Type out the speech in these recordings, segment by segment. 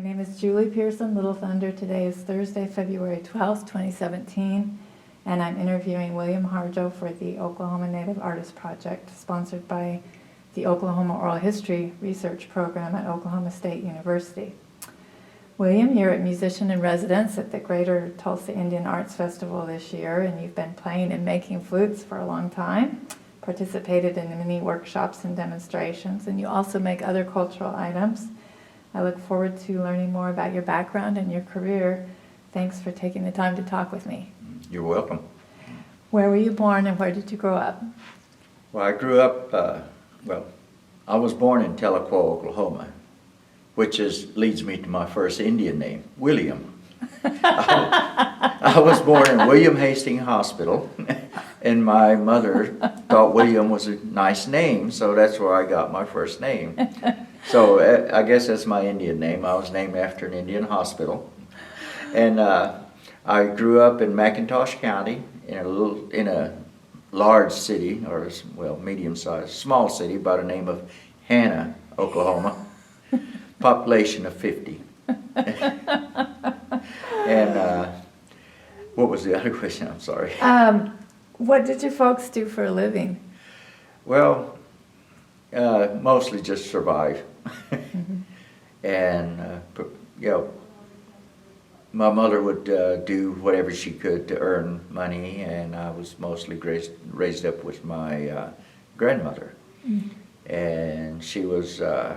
name is Julie Pearson, Little Thunder. Today is Thursday, February 12th, 2017, and I'm interviewing William Harjo for the Oklahoma Native Artist Project, sponsored by the Oklahoma Oral History Research Program at Oklahoma State University. William, you're a musician in residence at the Greater Tulsa Indian Arts Festival this year, and you've been playing and making flutes for a long time, participated in many workshops and demonstrations, and you also make other cultural items. I look forward to learning more about your background and your career. Thanks for taking the time to talk with me. You're welcome. Where were you born and where did you grow up? Well, I grew up, I was born in Tahlequah, Oklahoma, which leads me to my first Indian name, William. I was born in William Hastings Hospital, and my mother thought William was a nice name, so that's where I got my first name. So I guess that's my Indian name. I was named after an Indian hospital. And I grew up in McIntosh County in a large city, or medium-sized, small city by the name of Hannah, Oklahoma. Population of 50. And what was the other question? I'm sorry. What did your folks do for a living? Well, mostly just survive. And, my mother would do whatever she could to earn money, and I was mostly raised up with my grandmother. And she was, I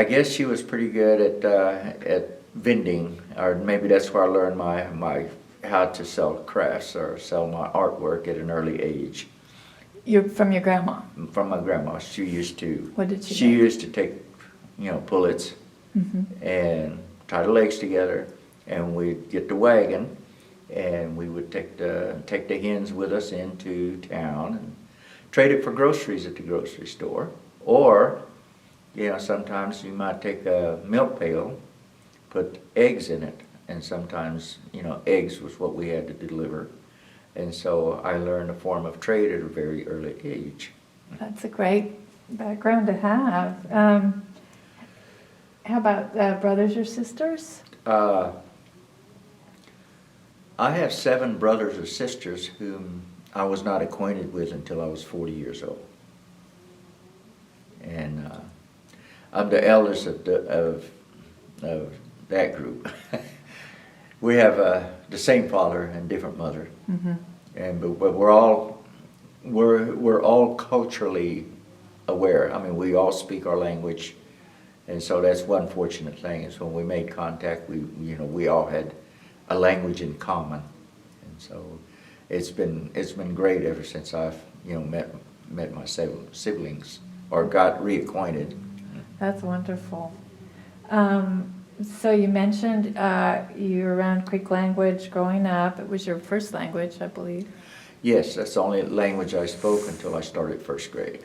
guess she was pretty good at vending, or maybe that's where I learned my how to sell crafts or sell my artwork at an early age. You're from your grandma? From my grandma. She used to. What did she do? She used to take, pullets and tie the legs together, and we'd get the wagon, and we would take the hens with us into town and trade it for groceries at the grocery store. Or, sometimes you might take a milk pail, put eggs in it, and sometimes, eggs was what we had to deliver. And so I learned a form of trade at a very early age. That's a great background to have. How about brothers or sisters? I have 7 brothers or sisters whom I was not acquainted with until I was 40 years old. And I'm the eldest of that group. We have the same father and different mother, but we're all culturally aware. I mean, we all speak our language, and so that's one fortunate thing is when we made contact, we all had a language in common, and so it's been great ever since I've met my siblings or got reacquainted. That's wonderful. So you mentioned you were around Creek language growing up. It was your first language, I believe. Yes, that's the only language I spoke until I started first grade.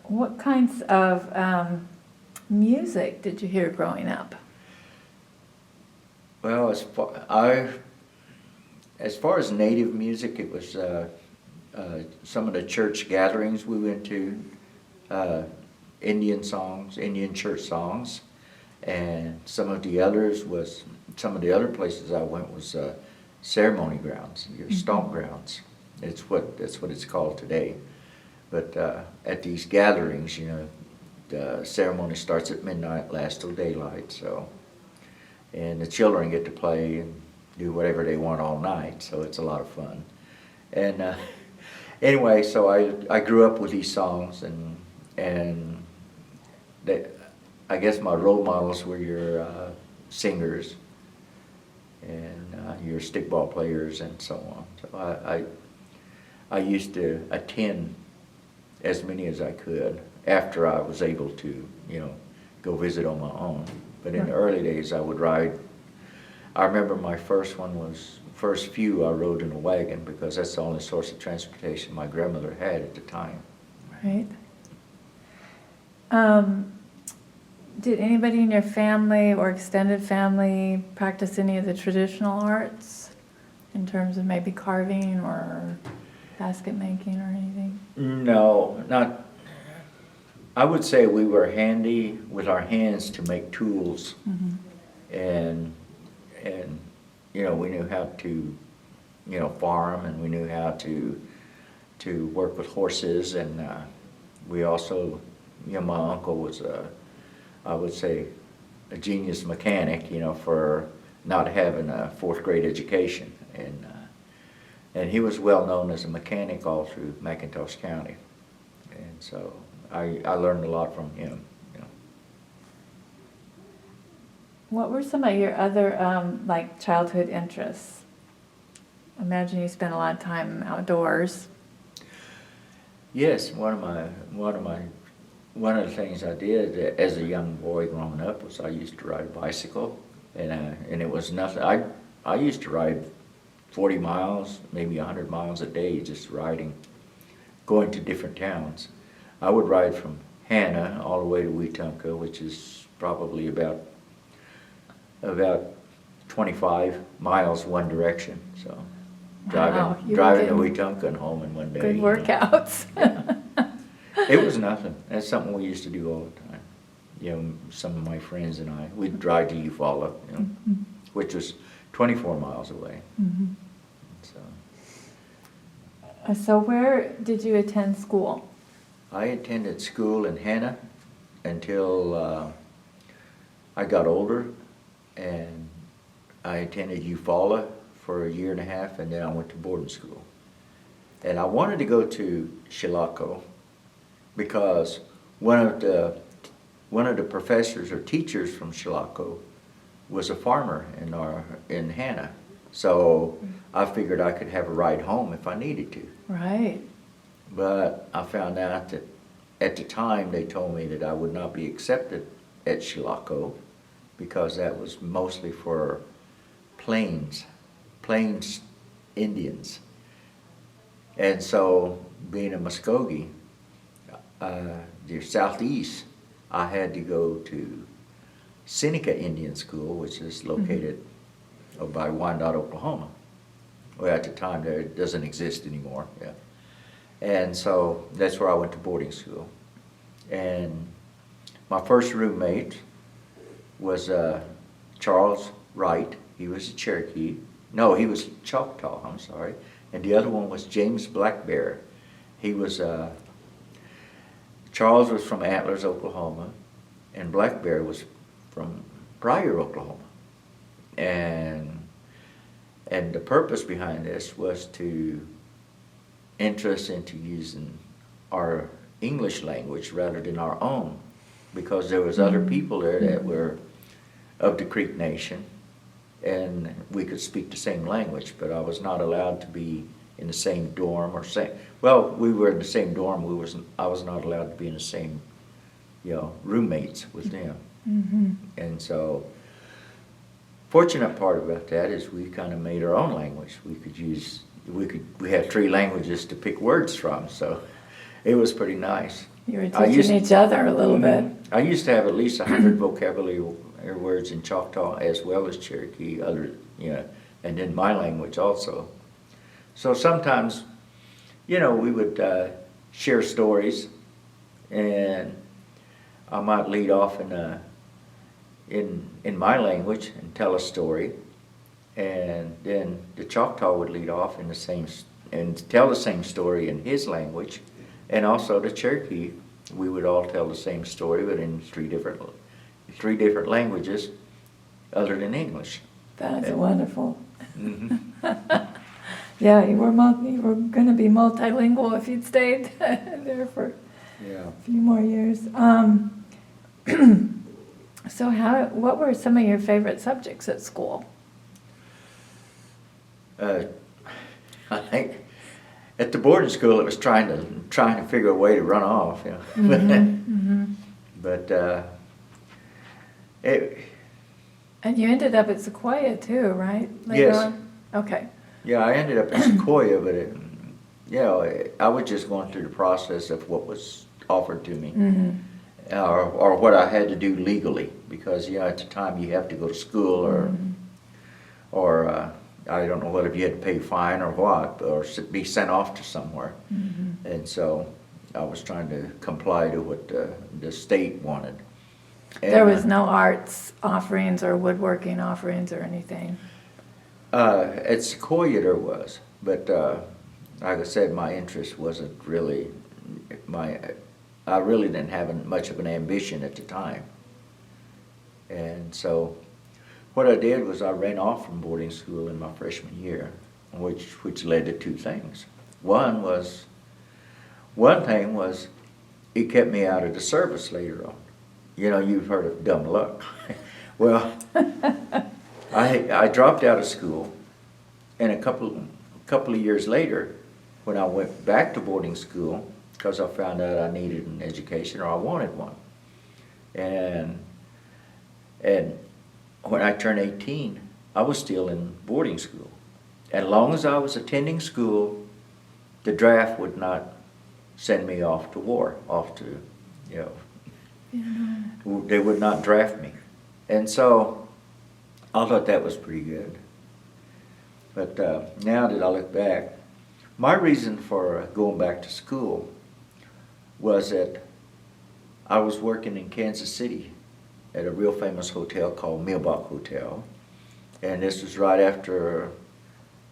What kinds of music did you hear growing up? Well, as far as native music, it was some of the church gatherings we went to, Indian songs, Indian church songs. And some of the other places I went was ceremony grounds, your stomp grounds. That's what it's called today. But at these gatherings, the ceremony starts at midnight, lasts till daylight. So, and the children get to play and do whatever they want all night. So it's a lot of fun. And anyway, so I grew up with these songs, and I guess my role models were your singers and your stickball players and so on. So I used to attend as many as I could after I was able to, go visit on my own. But in the early days, I would ride. I remember my first few I rode in a wagon because that's the only source of transportation my grandmother had at the time. Right. Did anybody in your family or extended family practice any of the traditional arts in terms of maybe carving or basket making or anything? No, not I would say we were handy with our hands to make tools, and we knew how to farm, and we knew how to work with horses, and we also, my uncle was I would say a genius mechanic, for not having a fourth grade education, and he was well known as a mechanic all through McIntosh County, and so I learned a lot from him. What were some of your other like childhood interests? I imagine you spent a lot of time outdoors. Yes, one of the things I did as a young boy growing up was I used to ride a bicycle, and it was nothing. I used to ride 40 miles, maybe 100 miles a day, just riding, going to different towns. I would ride from Hannah all the way to Wetumpka, which is probably about 25 miles one direction. So driving to Wetumpka and home in one day. Good workouts. It was nothing. That's something we used to do all the time. Some of my friends and I, we'd drive to Eufaula, which was 24 miles away. So where did you attend school? I attended school in Hannah until I got older, and I attended Eufaula for a year and a half, and then I went to boarding school. And I wanted to go to Chilocco because one of the professors or teachers from Chilocco was a farmer in Hannah. So I figured I could have a ride home if I needed to. Right. But I found out that at the time they told me that I would not be accepted at Chilocco because that was mostly for Plains Indians. And so, being a Muskogee, the southeast, I had to go to Seneca Indian School, which is located by Wyandotte, Oklahoma. Well, at the time, there it doesn't exist anymore. Yeah. And so that's where I went to boarding school. And my first roommate was Charles Wright. He was a Cherokee. No, he was Choctaw, I'm sorry. And the other one was James Black Bear. He was, Charles was from Antlers, Oklahoma, and Black Bear was from Pryor, Oklahoma. And the purpose behind this was to interest into using our English language rather than our own, because there was other people there that were of the Creek Nation, and we could speak the same language, but I was not allowed to be in the same dorm well, we were in the same dorm, I was not allowed to be in the same, roommates with them. And so, fortunate part about that is we kind of made our own language. We had 3 languages to pick words from, so it was pretty nice. You were teaching each other a little bit. I used to have at least 100 vocabulary words in Choctaw as well as Cherokee, and then my language also. So sometimes, we would share stories, and I might lead off in my language and tell a story, and then the Choctaw would lead off and tell the same story in his language, and also the Cherokee, we would all tell the same story, but in three different languages other than English. That's wonderful. Yeah, you were going to be multilingual if you'd stayed there for a few more years. So what were some of your favorite subjects at school? I think at the boarding school it was trying to figure a way to run off, But and you ended up at Sequoia too, right? Later on? Okay. Yeah, I ended up at Sequoia, but I was just going through the process of what was offered to me, or what I had to do legally, because at the time you have to go to school, or I don't know whether you had to pay a fine or what, or be sent off to somewhere. And so I was trying to comply to what the state wanted. And, There was no arts offerings or woodworking offerings or anything? At Sequoia there was, but like I said, my interest wasn't really, I really didn't have much of an ambition at the time. And so what I did was I ran off from boarding school in my freshman year, which led to two things. One thing was it kept me out of the service later on. You know, you've heard of dumb luck. Well, I dropped out of school, and a couple of years later, when I went back to boarding school, because I found out I needed an education or I wanted one, and when I turned 18, I was still in boarding school. As long as I was attending school, the draft would not send me off to war, they would not draft me. And so I thought that was pretty good. But now that I look back, my reason for going back to school was that I was working in Kansas City at a real famous hotel called Milbach Hotel. And this was right after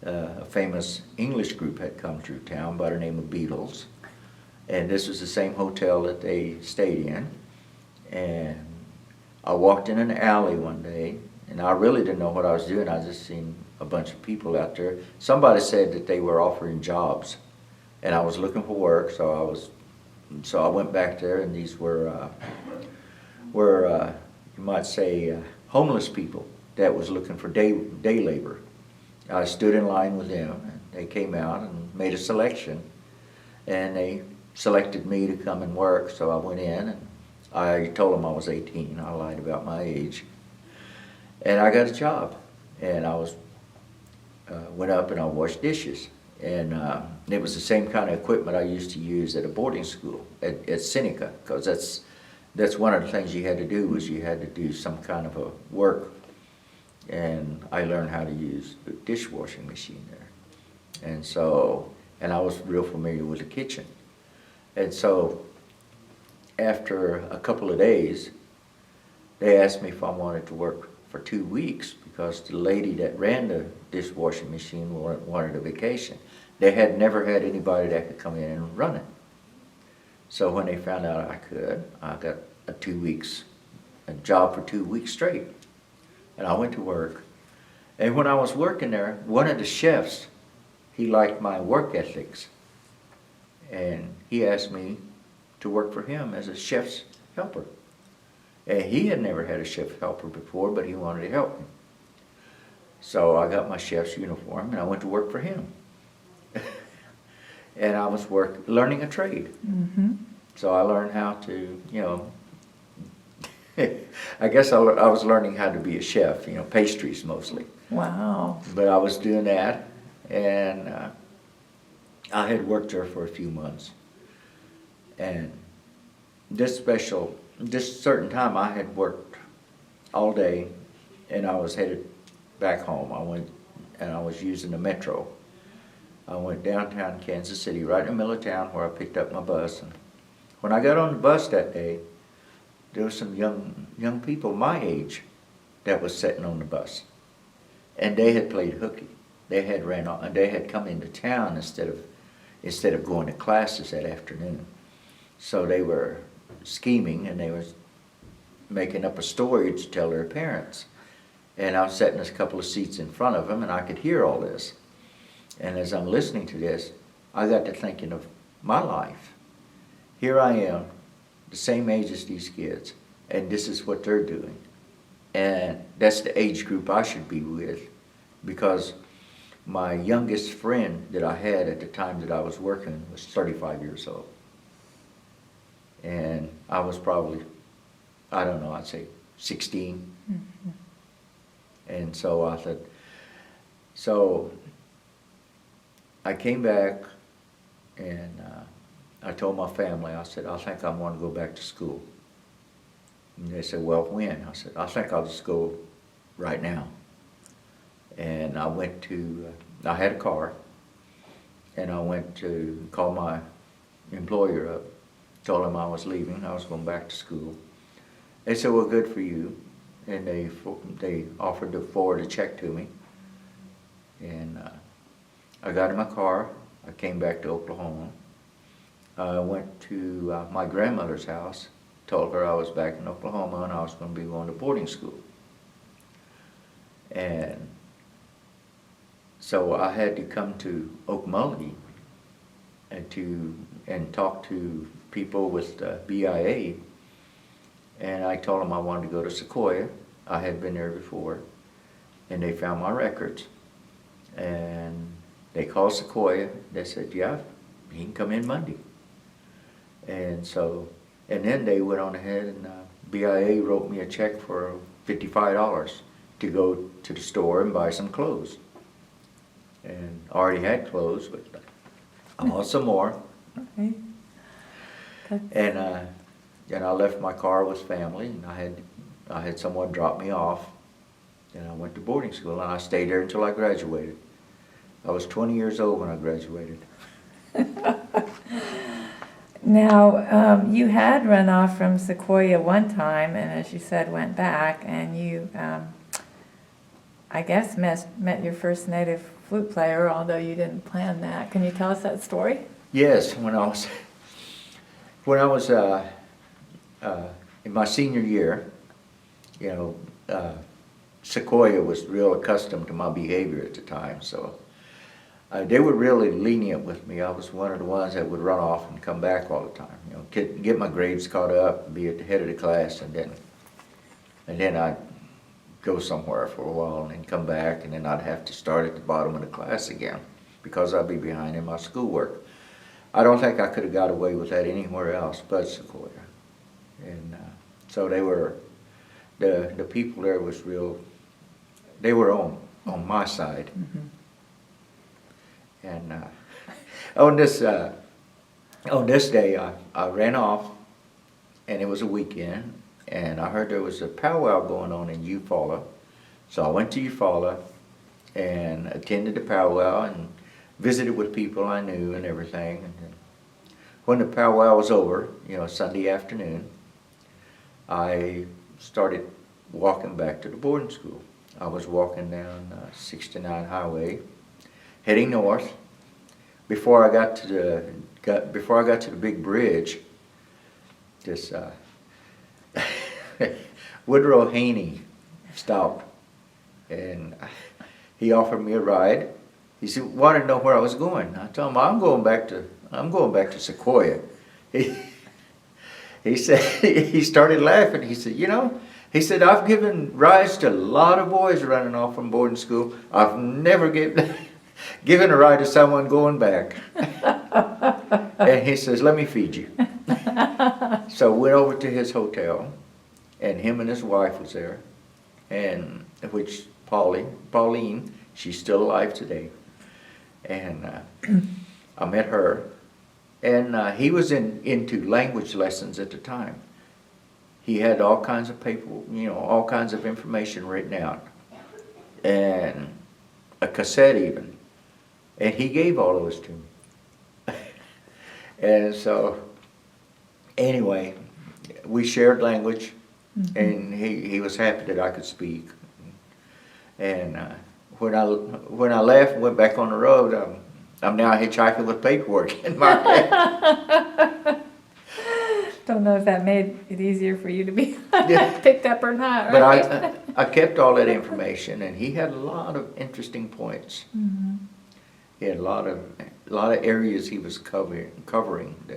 a famous English group had come through town by the name of Beatles. And this was the same hotel that they stayed in. And I walked in an alley one day, and I really didn't know what I was doing. I just seen a bunch of people out there. Somebody said that they were offering jobs, and I was looking for work, so I went back there, and these were you might say homeless people that was looking for day labor. I stood in line with them, and they came out and made a selection, and they selected me to come and work. So I went in, and I told them I was 18. I lied about my age, and I got a job, and I went up and I washed dishes, and it was the same kind of equipment I used to use at a boarding school at Seneca, because that's one of the things you had to do, was you had to do some kind of a work, and I learned how to use the dishwashing machine there, and I was real familiar with the kitchen. And so after a couple of days, they asked me if I wanted to work for 2 weeks, because the lady that ran the dishwashing machine wanted a vacation. They had never had anybody that could come in and run it. So when they found out I could, I got a job for 2 weeks straight. And I went to work. And when I was working there, one of the chefs, he liked my work ethics. And he asked me to work for him as a chef's helper. And he had never had a chef helper before, but he wanted to help me. So I got my chef's uniform and I went to work for him. And I was learning a trade. Mm-hmm. So I learned how to, I guess I was learning how to be a chef, pastries mostly. Wow. But I was doing that, and I had worked there for a few months. And this certain time, I had worked all day, and I was headed back home. I was using the metro. I went downtown Kansas City, right in the middle of town, where I picked up my bus. And when I got on the bus that day, there were some young people my age that was sitting on the bus, and they had played hooky. They had come into town instead of going to classes that afternoon. So they were scheming, and they were making up a story to tell their parents. And I was sitting a couple of seats in front of them, and I could hear all this. And as I'm listening to this, I got to thinking of my life. Here I am, the same age as these kids, and this is what they're doing. And that's the age group I should be with, because my youngest friend that I had at the time that I was working was 35 years old. And I was probably, I'd say 16. Mm-hmm. And so I said, I came back, and I told my family, I said, I think I want to go back to school. And they said, well, when? I said, I think I'll just go right now. And I had a car, and I went to call my employer up told them I was leaving, I was going back to school. They said, well, good for you. And they offered to forward a check to me. And I got in my car. I came back to Oklahoma. I went to my grandmother's house, told her I was back in Oklahoma and I was going to be going to boarding school. And so I had to come to Okmulgee and talk to people with BIA. And I told them I wanted to go to Sequoia. I had been there before. And they found my records. And they called Sequoia. They said, yeah, he can come in Monday. And then they went on ahead and BIA wrote me a check for $55 to go to the store and buy some clothes. And I already had clothes, but I want some more. Okay. And I left my car with family, and I had someone drop me off. And I went to boarding school, and I stayed there until I graduated. I was 20 years old when I graduated. Now, you had run off from Sequoia one time, and as you said, went back, and you, I guess, met your first native flute player, although you didn't plan that. Can you tell us that story? Yes, when I was in my senior year, Sequoia was real accustomed to my behavior at the time, so they were really lenient with me. I was one of the ones that would run off and come back all the time. Get my grades caught up, be at the head of the class, and then I'd go somewhere for a while and then come back, and then I'd have to start at the bottom of the class again because I'd be behind in my schoolwork. I don't think I could have got away with that anywhere else but Sequoia. And so they were, the people there was real, they were on my side. Mm-hmm. And on this day, I ran off, and it was a weekend, and I heard there was a powwow going on in Eufaula. So I went to Eufaula and attended the powwow and visited with people I knew and everything. And when the powwow was over, Sunday afternoon, I started walking back to the boarding school. I was walking down 69 Highway, heading north. Before I got to the big bridge, this Woodrow Haney stopped, and he offered me a ride. He said, wanted to know where I was going. I told him I'm going back to Sequoia. He said, he started laughing. He said, I've given rides to a lot of boys running off from boarding school. I've never given a ride to someone going back. And he says, let me feed you. So I went over to his hotel, and him and his wife was there, and which Pauline, she's still alive today. And I met her, and he was into language lessons at the time. He had all kinds of paper, all kinds of information written out, and a cassette even. And he gave all of us to me. And so, anyway, we shared language, mm-hmm. and he was happy that I could speak. And when I left and went back on the road, I'm now hitchhiking with paperwork in my hand. Don't know if that made it easier for you to be picked up or not. Right? But I kept all that information, and he had a lot of interesting points. Mm-hmm. He had a lot of areas he was covering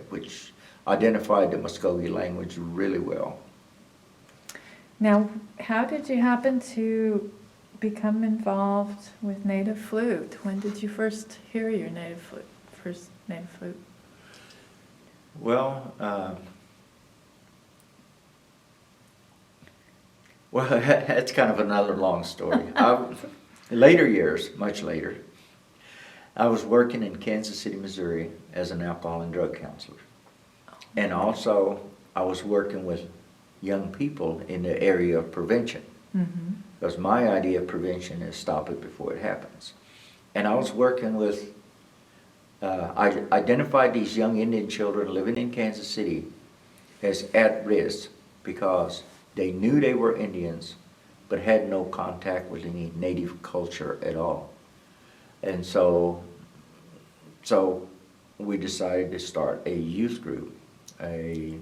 which identified the Muskogee language really well. Now, how did you happen to become involved with native flute? When did you first hear your first native flute? Well, that's kind of another long story. Later years, much later, I was working in Kansas City, Missouri as an alcohol and drug counselor. And also, I was working with young people in the area of prevention. Mm-hmm. Because my idea of prevention is stop it before it happens. And I was working with, I identified these young Indian children living in Kansas City as at risk because they knew they were Indians but had no contact with any native culture at all. And so we decided to start a youth group. A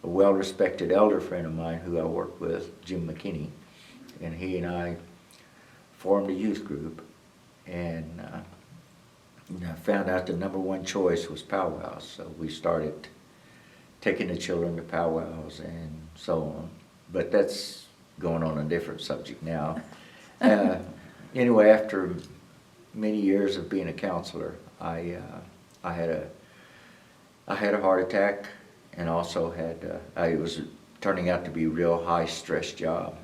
well-respected elder friend of mine who I work with, Jim McKinney, and he and I formed a youth group, and I found out the number one choice was powwows. So we started taking the children to powwows and so on. But that's going on a different subject now. Anyway, after many years of being a counselor, I had a heart attack, and also had it was turning out to be a real high stress job,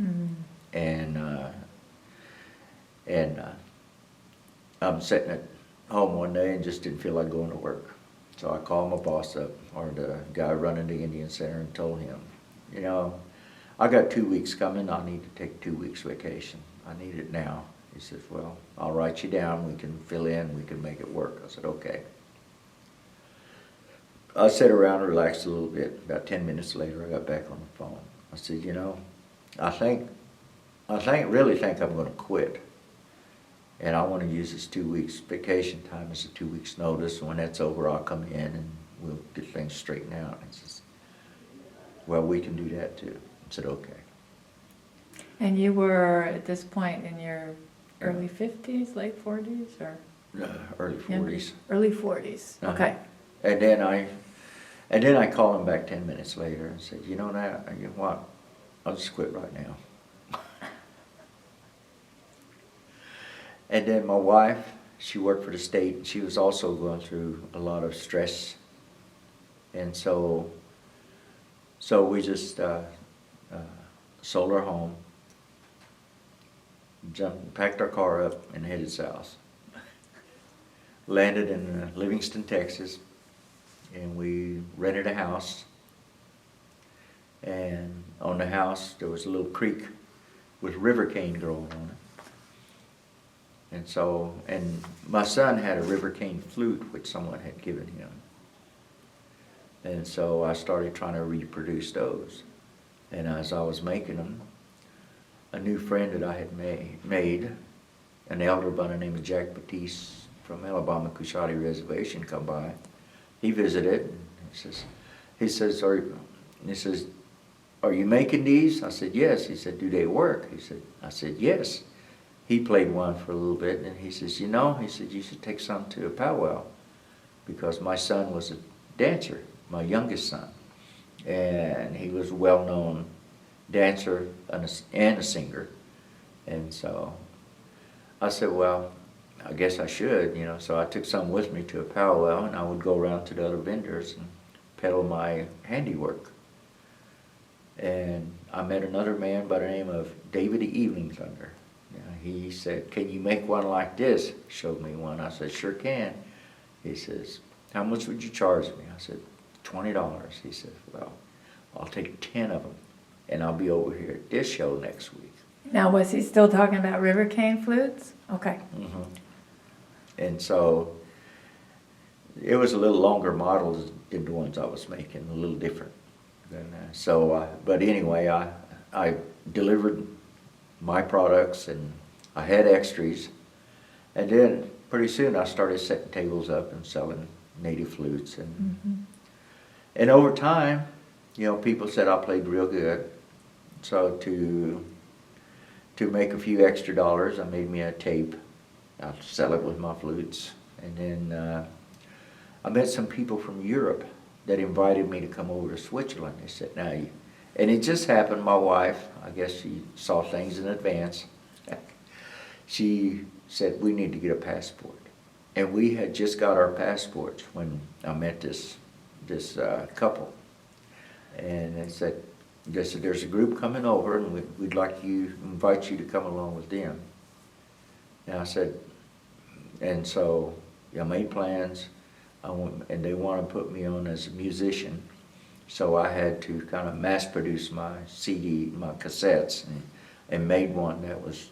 and I'm sitting at home one day and just didn't feel like going to work. So I called my boss up, or the guy running the Indian Center, and told him, you know, I got 2 weeks coming. I need to take 2 weeks vacation. I need it now. He says, well, I'll write you down. We can fill in. We can make it work. I said, okay. I sat around and relaxed a little bit. About 10 minutes later, I got back on the phone. I said, you know, I really think I'm going to quit. And I want to use this 2 weeks vacation time as a 2 weeks notice. When that's over, I'll come in and we'll get things straightened out. He says, well, we can do that too. I said, okay. And you were, at this point, in your early 50s, late 40s, or? Early 40s. Early 40s, okay. And then I called him back 10 minutes later and said, you know what, I'll just quit right now. And then my wife, she worked for the state, and she was also going through a lot of stress. And so we just sold our home, packed our car up, and headed south. Landed in Livingston, Texas, and we rented a house. And on the house, there was a little creek with river cane growing on it. And my son had a river cane flute, which someone had given him. And so I started trying to reproduce those. And as I was making them, a new friend that I had made, an elder by the name of Jack Batiste from Alabama Coushatta Reservation, come by. He visited. And he says, are you making these? I said, yes. He said, do they work? I said, yes. He played one for a little bit, and he says, you should take some to a powwow, because my son was a dancer, my youngest son, and he was a well-known dancer and a singer. And so I said, well, I guess I should, you know. So I took some with me to a powwow, and I would go around to the other vendors and peddle my handiwork. And I met another man by the name of David Evening Thunder. You know, he said, can you make one like this? Showed me one. I said, sure can. He says, how much would you charge me? I said, $20. He said, well, I'll take 10 of them, and I'll be over here at this show next week. Now, was he still talking about river cane flutes? Okay. Mm-hmm. And so it was a little longer model than the ones I was making, a little different. But anyway, I delivered my products, and I had extras. And then pretty soon I started setting tables up and selling native flutes. And over time, you know, people said I played real good. So to make a few extra dollars, I made me a tape. I'll sell it with my flutes. And then I met some people from Europe that invited me to come over to Switzerland. They said, and it just happened, my wife, I guess she saw things in advance. She said, we need to get a passport. And we had just got our passports when I met this couple. And they said, there's a group coming over, and we'd like to invite you to come along with them. And I said, and so I made plans, and they want to put me on as a musician. So I had to kind of mass produce my CD, my cassettes, and made one that was,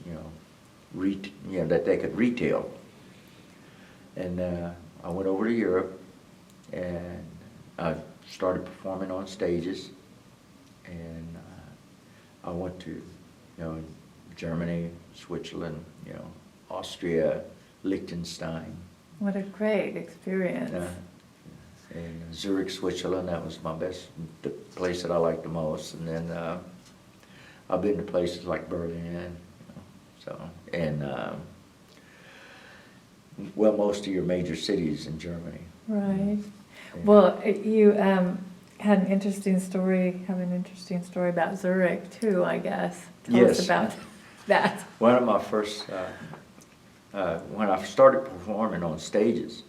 that they could retail. And I went over to Europe, and I started performing on stages, and I went to, Germany, Switzerland, Austria, Liechtenstein. What a great experience. In Zurich, Switzerland, that was the place that I liked the most. And then I've been to places like Berlin, most of your major cities in Germany. Right. Well, you have an interesting story about Zurich too, I guess. Tell us about that. One of my first, when I started performing on stages,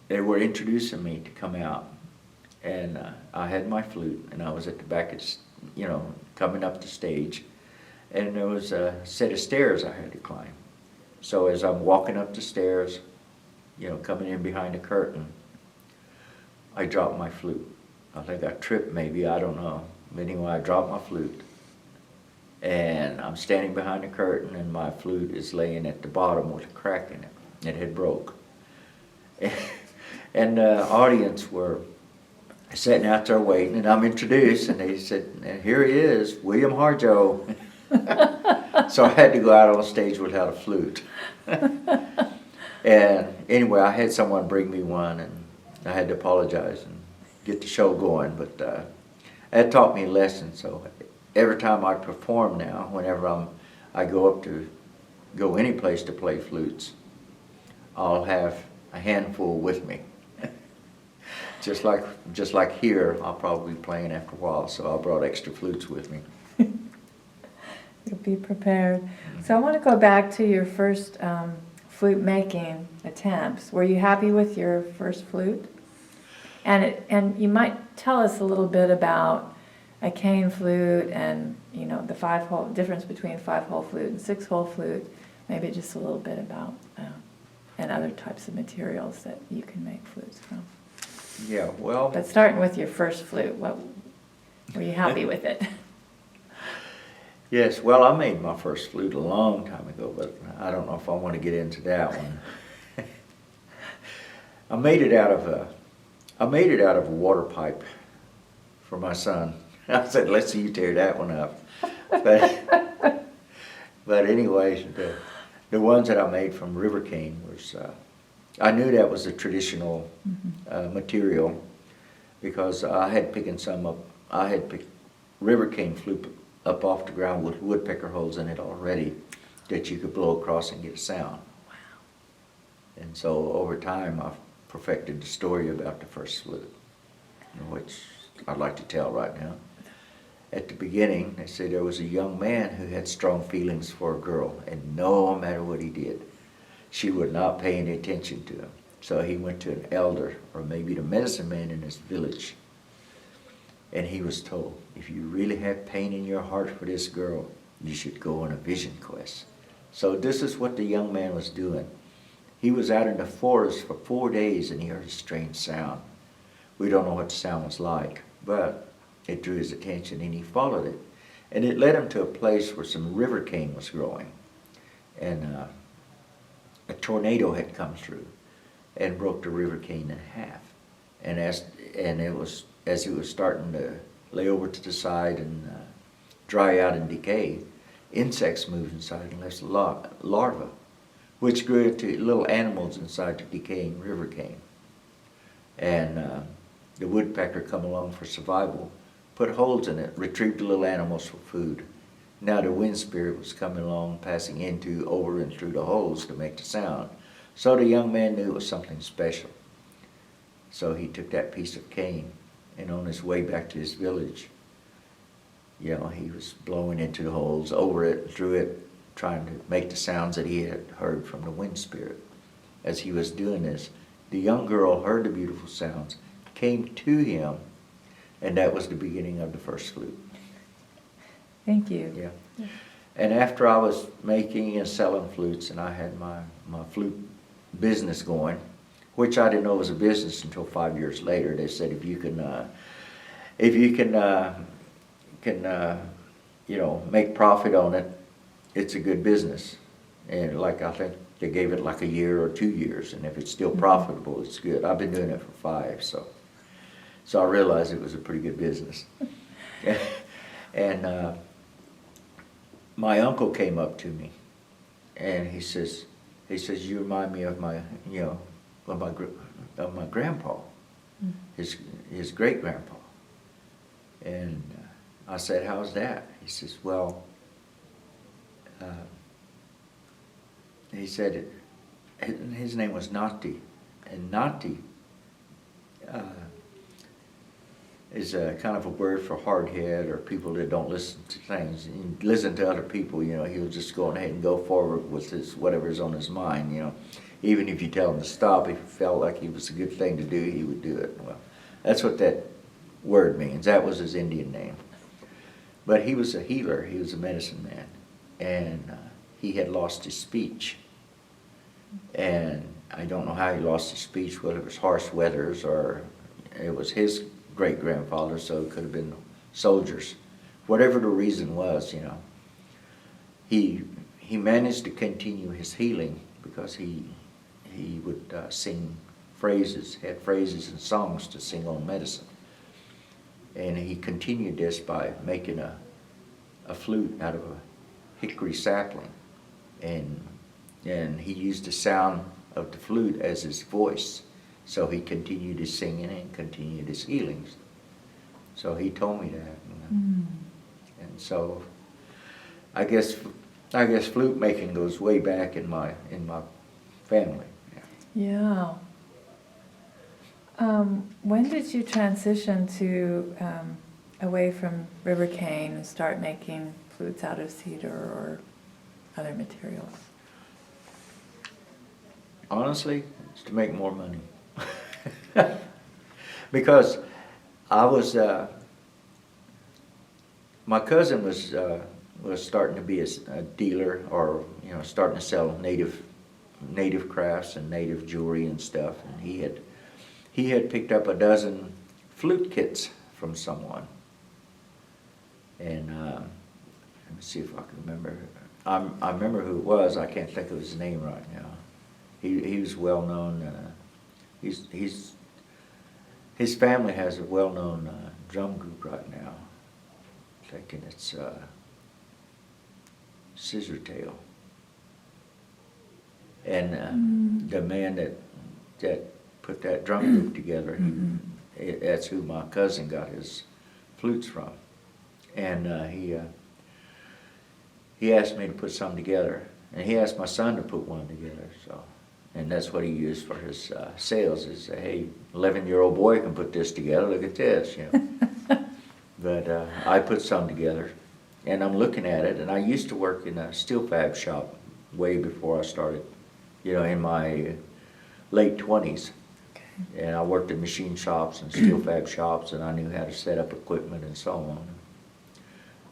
they were introducing me to come out, and I had my flute, and I was at the back of, coming up the stage, and there was a set of stairs I had to climb. So as I'm walking up the stairs, coming in behind the curtain, I dropped my flute. I think I tripped maybe, I don't know. But anyway, I dropped my flute. And I'm standing behind the curtain, and my flute is laying at the bottom with a crack in it. It had broke. And the audience were sitting out there waiting, and I'm introduced, and they said, and here he is, William Harjo. So I had to go out on stage without a flute. And anyway, I had someone bring me one, and I had to apologize and get the show going, but that taught me a lesson. So every time I perform now, whenever I go any place to play flutes, I'll have a handful with me. Just like here, I'll probably be playing after a while, so I brought extra flutes with me. You'll be prepared. So I want to go back to your first flute making attempts. Were you happy with your first flute? And you might tell us a little bit about a cane flute and the 5-hole difference between 5-hole flute and 6-hole flute. Maybe just a little bit about and other types of materials that you can make flutes from. Yeah, well. But starting with your first flute, were you happy with it? Yes, well, I made my first flute a long time ago, but I don't know if I want to get into that one. I made it out of a water pipe for my son. I said, let's see you tear that one up. But anyway, the ones that I made from river cane was, I knew that was a traditional material because I had picked river cane flute up off the ground with woodpecker holes in it already that you could blow across and get a sound. Wow. And so over time I've perfected the story about the first flute, which I'd like to tell right now. At the beginning, they say there was a young man who had strong feelings for a girl, and no matter what he did, she would not pay any attention to him. So he went to an elder, or maybe the medicine man in his village, and he was told, if you really have pain in your heart for this girl, you should go on a vision quest. So this is what the young man was doing. He was out in the forest for 4 days, and he heard a strange sound. We don't know what the sound was like, but it drew his attention, and he followed it. And it led him to a place where some river cane was growing. And a tornado had come through and broke the river cane in half. And as it was starting to lay over to the side and dry out and decay, insects moved inside and left larvae, which grew into little animals inside the decaying river cane. And the woodpecker come along for survival, put holes in it, retrieved the little animals for food. Now the wind spirit was coming along, passing into, over, and through the holes to make the sound. So the young man knew it was something special. So he took that piece of cane, and on his way back to his village, he was blowing into the holes, over it, through it, trying to make the sounds that he had heard from the wind spirit. As he was doing this, the young girl heard the beautiful sounds, came to him, and that was the beginning of the first flute. Thank you. Yeah. And after I was making and selling flutes, and I had my flute business going, which I didn't know was a business until 5 years later. They said if you can make profit on it, it's a good business. And like I think they gave it like a year or 2 years, and if it's still profitable, it's good. I've been doing it for 5, so I realized it was a pretty good business. And my uncle came up to me, and he says, you remind me of my, of my grandpa, his great grandpa. And I said, how's that? He says, well, he said his name was Nati, and Nati is a kind of a word for hard head, or people that don't listen to things. You listen to other people, he'll just go ahead and go forward with whatever's on his mind, Even if you tell him to stop, if he felt like it was a good thing to do, he would do it. Well, that's what that word means. That was his Indian name. But he was a healer. He was a medicine man. And he had lost his speech. And I don't know how he lost his speech, whether it was harsh weathers or it was his great-grandfather, so it could have been soldiers. Whatever the reason was, he managed to continue his healing because he would sing phrases, had phrases and songs to sing on medicine. And he continued this by making a flute out of a hickory sapling. And he used the sound of the flute as his voice. So he continued his singing and continued his healings. So he told me that. And so I guess flute making goes way back in my family. Yeah. When did you transition to away from river cane and start making flutes out of cedar or other materials? Honestly, it's to make more money. Because I was, my cousin was starting to be a dealer, or starting to sell native crafts and native jewelry and stuff, and he had picked up a dozen flute kits from someone. And let me see if I can remember. I remember who it was. I can't think of his name right now. He was well known. His family has a well-known drum group right now. I'm thinking it's Scissortail. And the man that put that drum group together, that's who my cousin got his flutes from. And he asked me to put some together, and he asked my son to put one together. So. And that's what he used for his sales, is, hey, 11-year-old boy can put this together, look at this, But I put some together, and I'm looking at it, and I used to work in a steel fab shop way before I started, in my late 20s. Okay. And I worked in machine shops and steel fab shops, and I knew how to set up equipment and so on.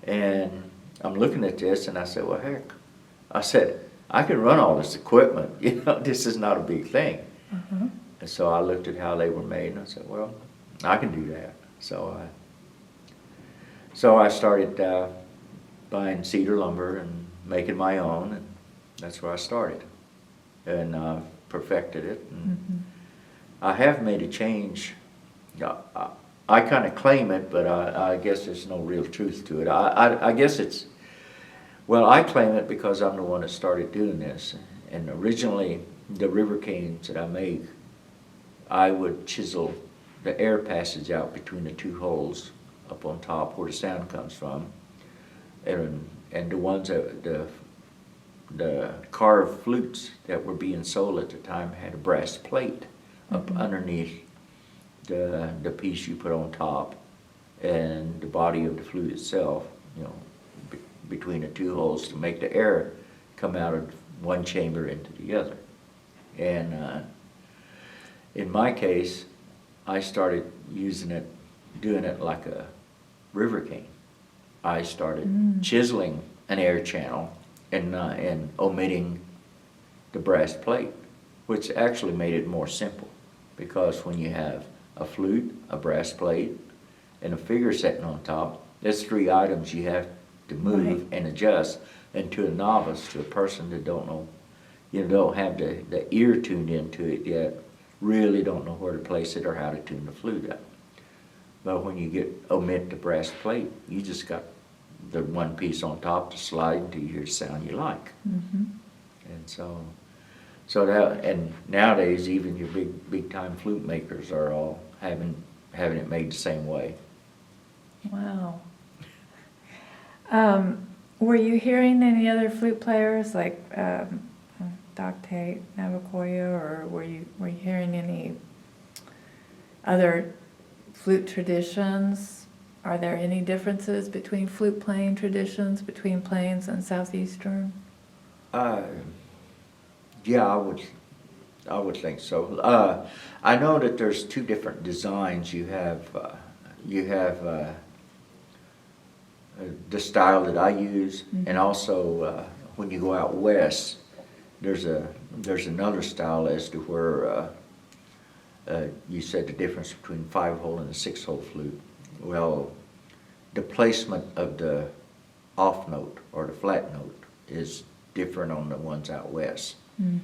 And I'm looking at this, and I said, well, heck, I can run all this equipment, this is not a big thing. And so I looked at how they were made, and I said, well, I can do that. So I started buying cedar lumber and making my own, and that's where I started. And perfected it. And I have made a change. I kind of claim it, but I guess there's no real truth to it. I guess it's, well, I claim it because I'm the one that started doing this. And originally, the river canes that I make, I would chisel the air passage out between the two holes up on top where the sound comes from. And the ones that, the carved flutes that were being sold at the time had a brass plate up underneath the piece you put on top, and the body of the flute itself, between the two holes to make the air come out of one chamber into the other. And in my case, I started using it, doing it like a river cane. I started chiseling an air channel and omitting the brass plate, which actually made it more simple, because when you have a flute, a brass plate, and a figure sitting on top, there's 3 items you have to move and adjust. And to a novice, to a person that don't know, you don't have the ear tuned into it yet, really don't know where to place it or how to tune the flute up. But when you omit the brass plate, you just got the one piece on top to slide until you hear the sound you like. Mm-hmm. And so that, and nowadays even your big time flute makers are all having it made the same way. Wow. Were you hearing any other flute players like Dr. Navakoya, or were you hearing any other flute traditions? Are there any differences between flute playing traditions between Plains and Southeastern? Yeah, I would think so. I know that there's two different designs. You have the style that I use, Mm-hmm. and also when you go out west, there's another style as to where you said the difference between 5-hole and a 6-hole flute. Well, the placement of the off note or the flat note is different on the ones out west. Mm.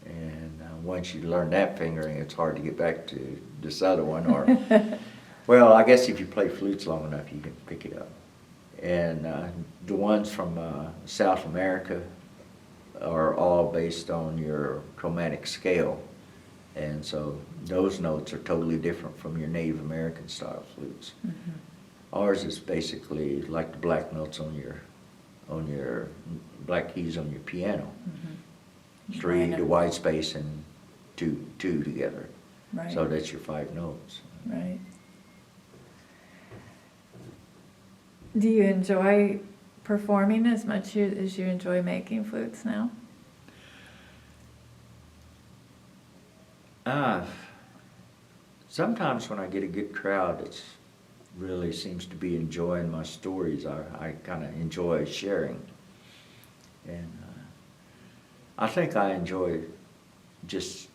And once you learn that fingering, it's hard to get back to this other one. Or, well, I guess if you play flutes long enough, you can pick it up. And the ones from South America are all based on your chromatic scale. And so those notes are totally different from your Native American style flutes. Mm-hmm. Ours is basically like the black notes on your black keys on your piano. Mm-hmm. 3 Right. to white space and two together. Right. So that's your 5 notes. Right. Do you enjoy performing as much as you enjoy making flutes now? Sometimes when I get a good crowd, it really seems to be enjoying my stories. I kind of enjoy sharing. And I think I enjoy just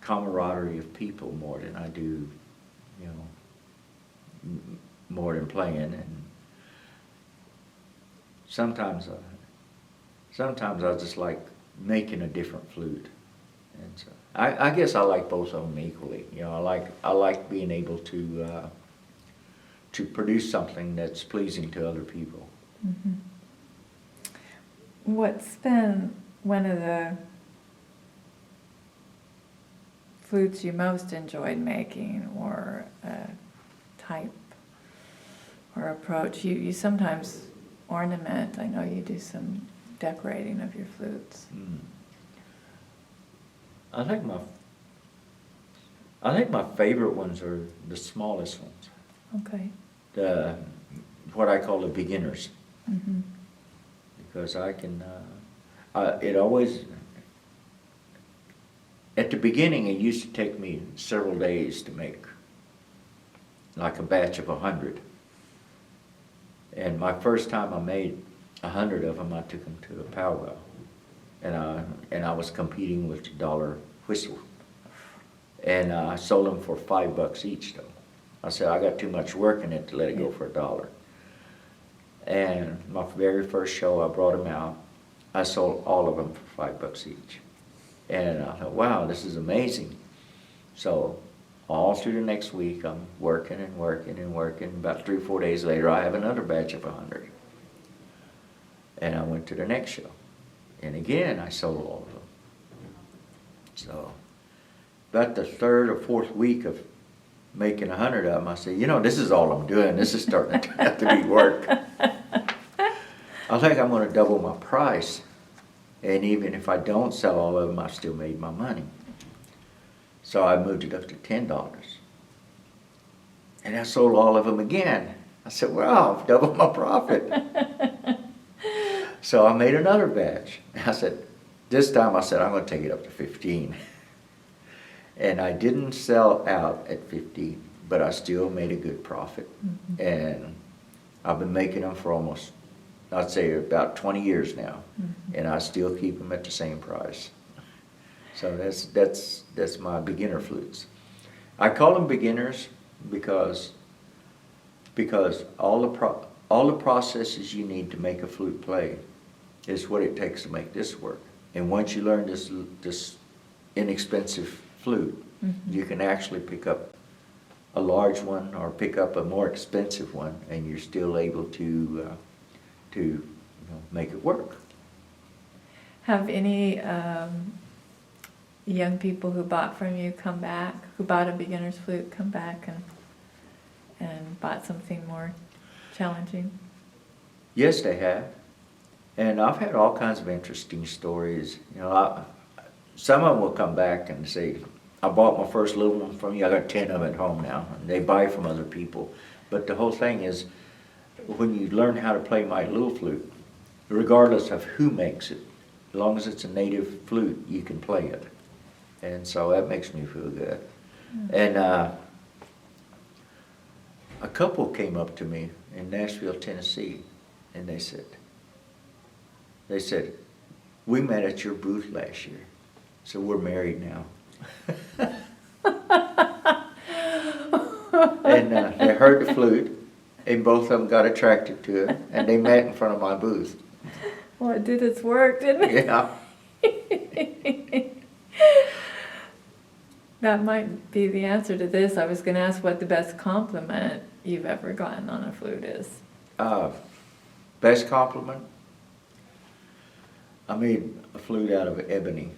camaraderie of people more than I do, you know, more than playing. And sometimes I just like making a different flute. And so I guess I like both of them equally. You know, I like being able to produce something that's pleasing to other people. Mm-hmm. What's been one of the flutes you most enjoyed making, or a type or approach? You sometimes ornament. I know you do some decorating of your flutes. I think my favorite ones are the smallest ones. Okay. What I call the beginners. Mm-hmm. Because I can, it always, at the beginning it used to take me several days to make like a batch of 100. And my first time I made 100 of them, I took them to a powwow. And I was competing with the dollar whistle. And I sold them for $5 each though. I said, I got too much work in it to let it go for $1. And my very first show, I brought them out. I sold all of them for $5 each. And I thought, wow, this is amazing. So all through the next week, I'm working and working and working. About 3 or 4 days later, I have another batch of 100. And I went to the next show. And again, I sold all of them. So about the 3rd or 4th week of making 100 of them, I said, you know, this is all I'm doing. This is starting to have to be work. I think I'm going to double my price. And even if I don't sell all of them, I've still made my money. So I moved it up to $10. And I sold all of them again. I said, wow, I've doubled my profit. So I made another batch. I said, this time I said, I'm going to take it up to 15. And I didn't sell out at 50, but I still made a good profit. Mm-hmm. And I've been making them for almost, I'd say about 20 years now. Mm-hmm. And I still keep them at the same price. So that's my beginner flutes. I call them beginners because all the processes you need to make a flute play is what it takes to make this work. And once you learn this inexpensive flute, you can actually pick up a large one or pick up a more expensive one, and you're still able to make it work. Have any young people who bought from you come back, who bought a beginner's flute, come back and bought something more challenging? Yes, they have. And I've had all kinds of interesting stories. Some of them will come back and say, I bought my first little one from you. I got 10 of them at home now. And they buy from other people. But the whole thing is, when you learn how to play my little flute, regardless of who makes it, as long as it's a native flute, you can play it. And so that makes me feel good. And a couple came up to me in Nashville, Tennessee, and they said, we met at your booth last year, so we're married now. And they heard the flute, and both of them got attracted to it, and they met in front of my booth. Well, it did its work, didn't it? Yeah. That might be the answer to this. I was going to ask what the best compliment you've ever gotten on a flute is. Best compliment? I made a flute out of ebony,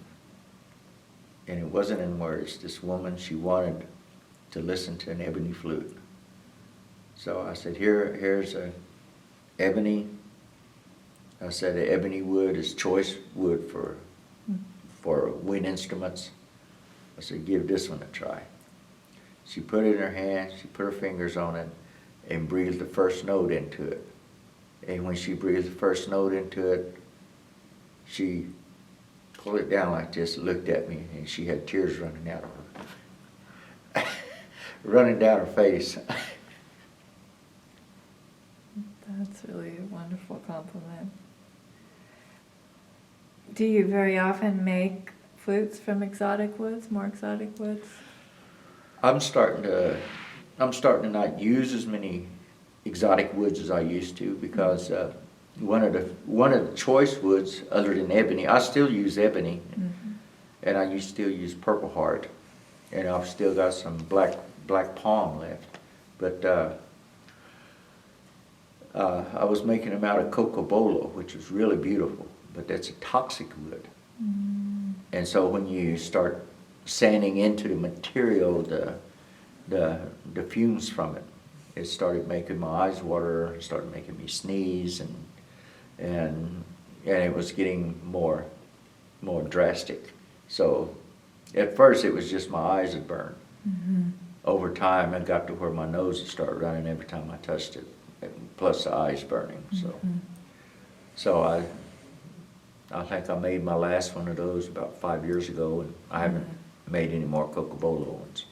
and it wasn't in words. This woman, she wanted to listen to an ebony flute. So I said, here's a ebony. I said, the ebony wood is choice wood for wind instruments. I said, give this one a try. She put it in her hand, she put her fingers on it, and breathed the first note into it. And when she breathed the first note into it, she pulled it down like this, looked at me, and she had tears running out of her, running down her face. That's really a wonderful compliment. Do you very often make flutes from exotic woods, more exotic woods? I'm starting to not use as many exotic woods as I used to, because one of the choice woods other than ebony, I still use ebony, and I still use purple heart, and I've still got some black palm left, but I was making them out of cocobolo, which is really beautiful, but that's a toxic wood. And so when you start sanding into the material, the fumes from it, it started making my eyes water, it started making me sneeze, and it was getting more drastic. So at first it was just my eyes that burned. Over time it got to where my nose would start running every time I touched it, plus the eyes burning. So I think I made my last one of those about 5 years ago, and I haven't made any more cocobolo ones.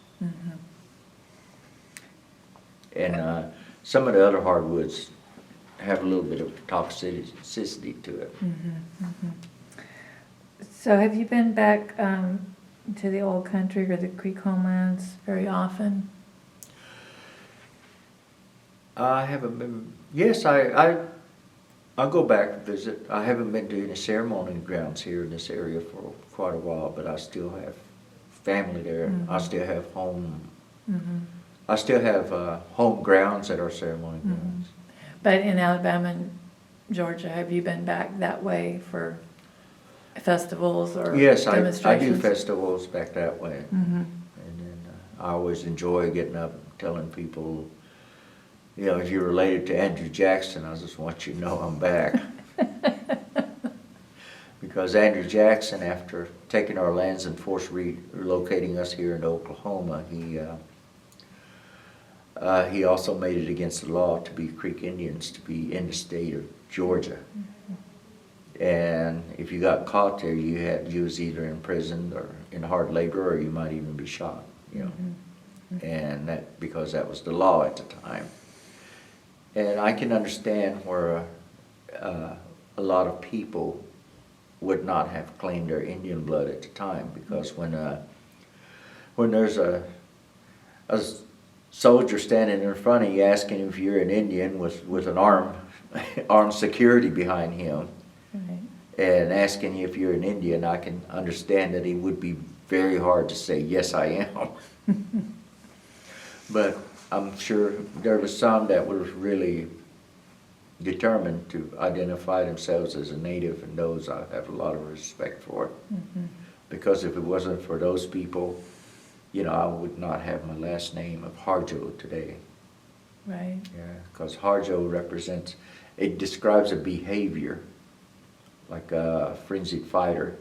And some of the other hardwoods have a little bit of toxicity to it. So have you been back to the old country or the Creek homelands very often? I haven't been. Yes, I go back and visit. I haven't been to any ceremony grounds here in this area for quite a while, but I still have family there. I still have home. I still have home grounds at our ceremony grounds. But in Alabama and Georgia, have you been back that way for festivals or demonstrations? I do festivals back that way. And then I always enjoy getting up and telling people, if you're related to Andrew Jackson, I just want you to know I'm back. Because Andrew Jackson, after taking our lands and force relocating us here in Oklahoma, he also made it against the law to be Creek Indians to be in the state of Georgia. And if you got caught there, you was either imprisoned or in hard labor, or you might even be shot. And that because that was the law at the time. And I can understand where a lot of people would not have claimed their Indian blood at the time, because when there's a soldier standing in front of you asking if you're an Indian with an armed security behind him, and asking you if you're an Indian, I can understand that it would be very hard to say, yes, I am. But I'm sure there were some that were really determined to identify themselves as a native, and those I have a lot of respect for. Because if it wasn't for those people, you know, I would not have my last name of Harjo today. Right. Yeah, because Harjo represents, it describes a behavior, like a frenzied fighter.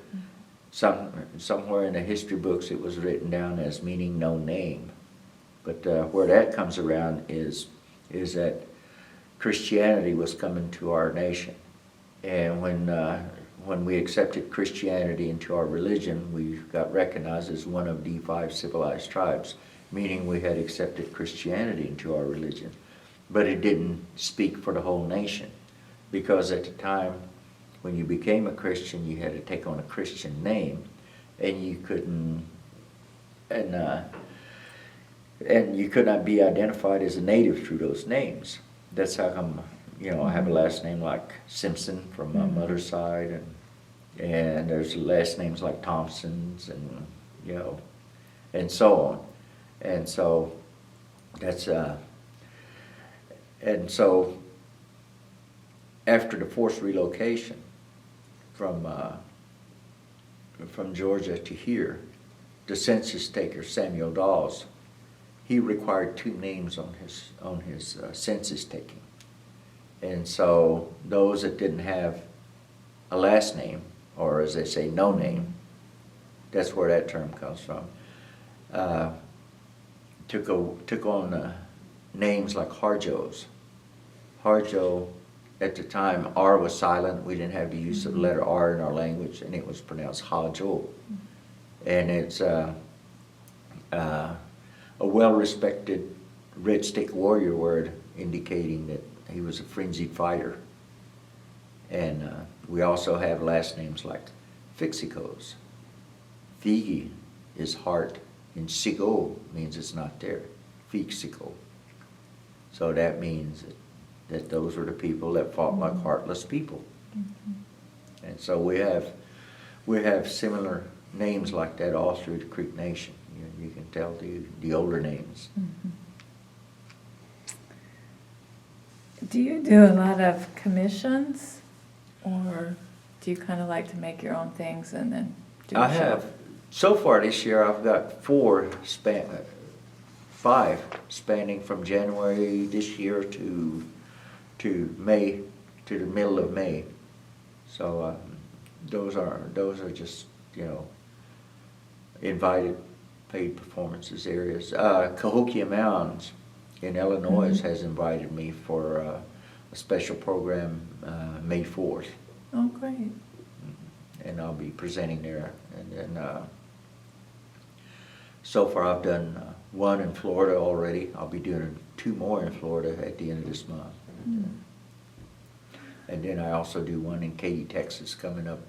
Somewhere in the history books it was written down as meaning no name. But where that comes around is that Christianity was coming to our nation. And when we accepted Christianity into our religion, we got recognized as one of the 5 civilized tribes, meaning we had accepted Christianity into our religion. But it didn't speak for the whole nation, because at the time when you became a Christian, you had to take on a Christian name, and you couldn't, and you could not be identified as a native through those names. That's how come, you know, I have a last name like Simpson from my mother's side, and there's last names like Thompsons, and you know, and so on. And so that's and so after the forced relocation from Georgia to here, the census taker Samuel Dawes, he required 2 names on his census taking. And so those that didn't have a last name, or as they say, no name, that's where that term comes from, took on names like Harjos. Harjo, at the time, R was silent. We didn't have the use of the letter R in our language, and it was pronounced Hajo. And it's a well-respected red stick warrior word indicating that he was a frenzied fighter. And we also have last names like Fixicos. Figi is heart, and Sigo means it's not there. Fixico. So that means that those were the people that fought like heartless people. And so we have similar names like that all through the Creek Nation. You can tell the older names. Do you do a lot of commissions, or do you kind of like to make your own things and then do I a show? have. So far this year I've got 5 spanning from January this year to May, to the middle of May. So those are just, you know, invited paid performances areas. Cahokia Mounds in Illinois has invited me for a special program May 4th. Oh, great. And I'll be presenting there. And then so far I've done 1 in Florida already. I'll be doing 2 more in Florida at the end of this month. And then I also do 1 in Katy, Texas, coming up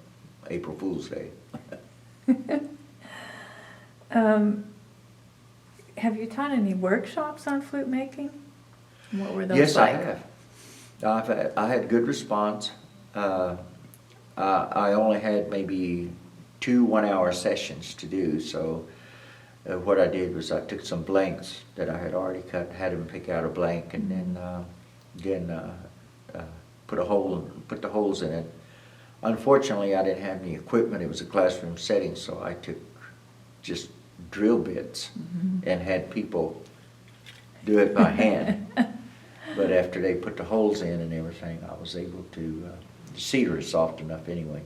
April Fool's Day. Have you taught any workshops on flute making? What were those like? Yes, I have. I had good response. I only had maybe 2 one-hour sessions to do, so what I did was I took some blanks that I had already cut, had them pick out a blank, and then put the holes in it. Unfortunately, I didn't have any equipment. It was a classroom setting, so I took just drill bits and had people do it by hand. But after they put the holes in and everything, I was able to, the cedar is soft enough anyway,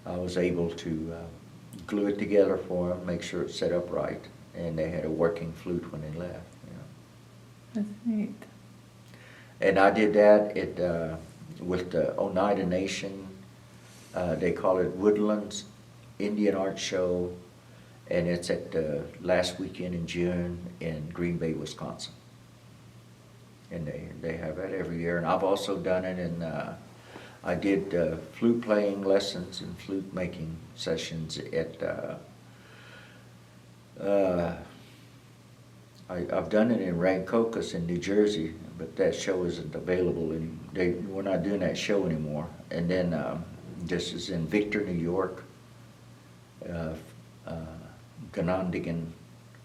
I was able to glue it together for them, make sure it's set up right, and they had a working flute when they left. You know. That's neat. And I did that with the Oneida Nation. They call it Woodlands Indian Art Show, and it's at the last weekend in June in Green Bay, Wisconsin. And they have that every year. And I've also done it in, I did flute playing lessons and flute making sessions at, I've done it in Rancocas in New Jersey, but that show isn't available, and we're not doing that show anymore. And then This is in Victor, New York. Ganondigan,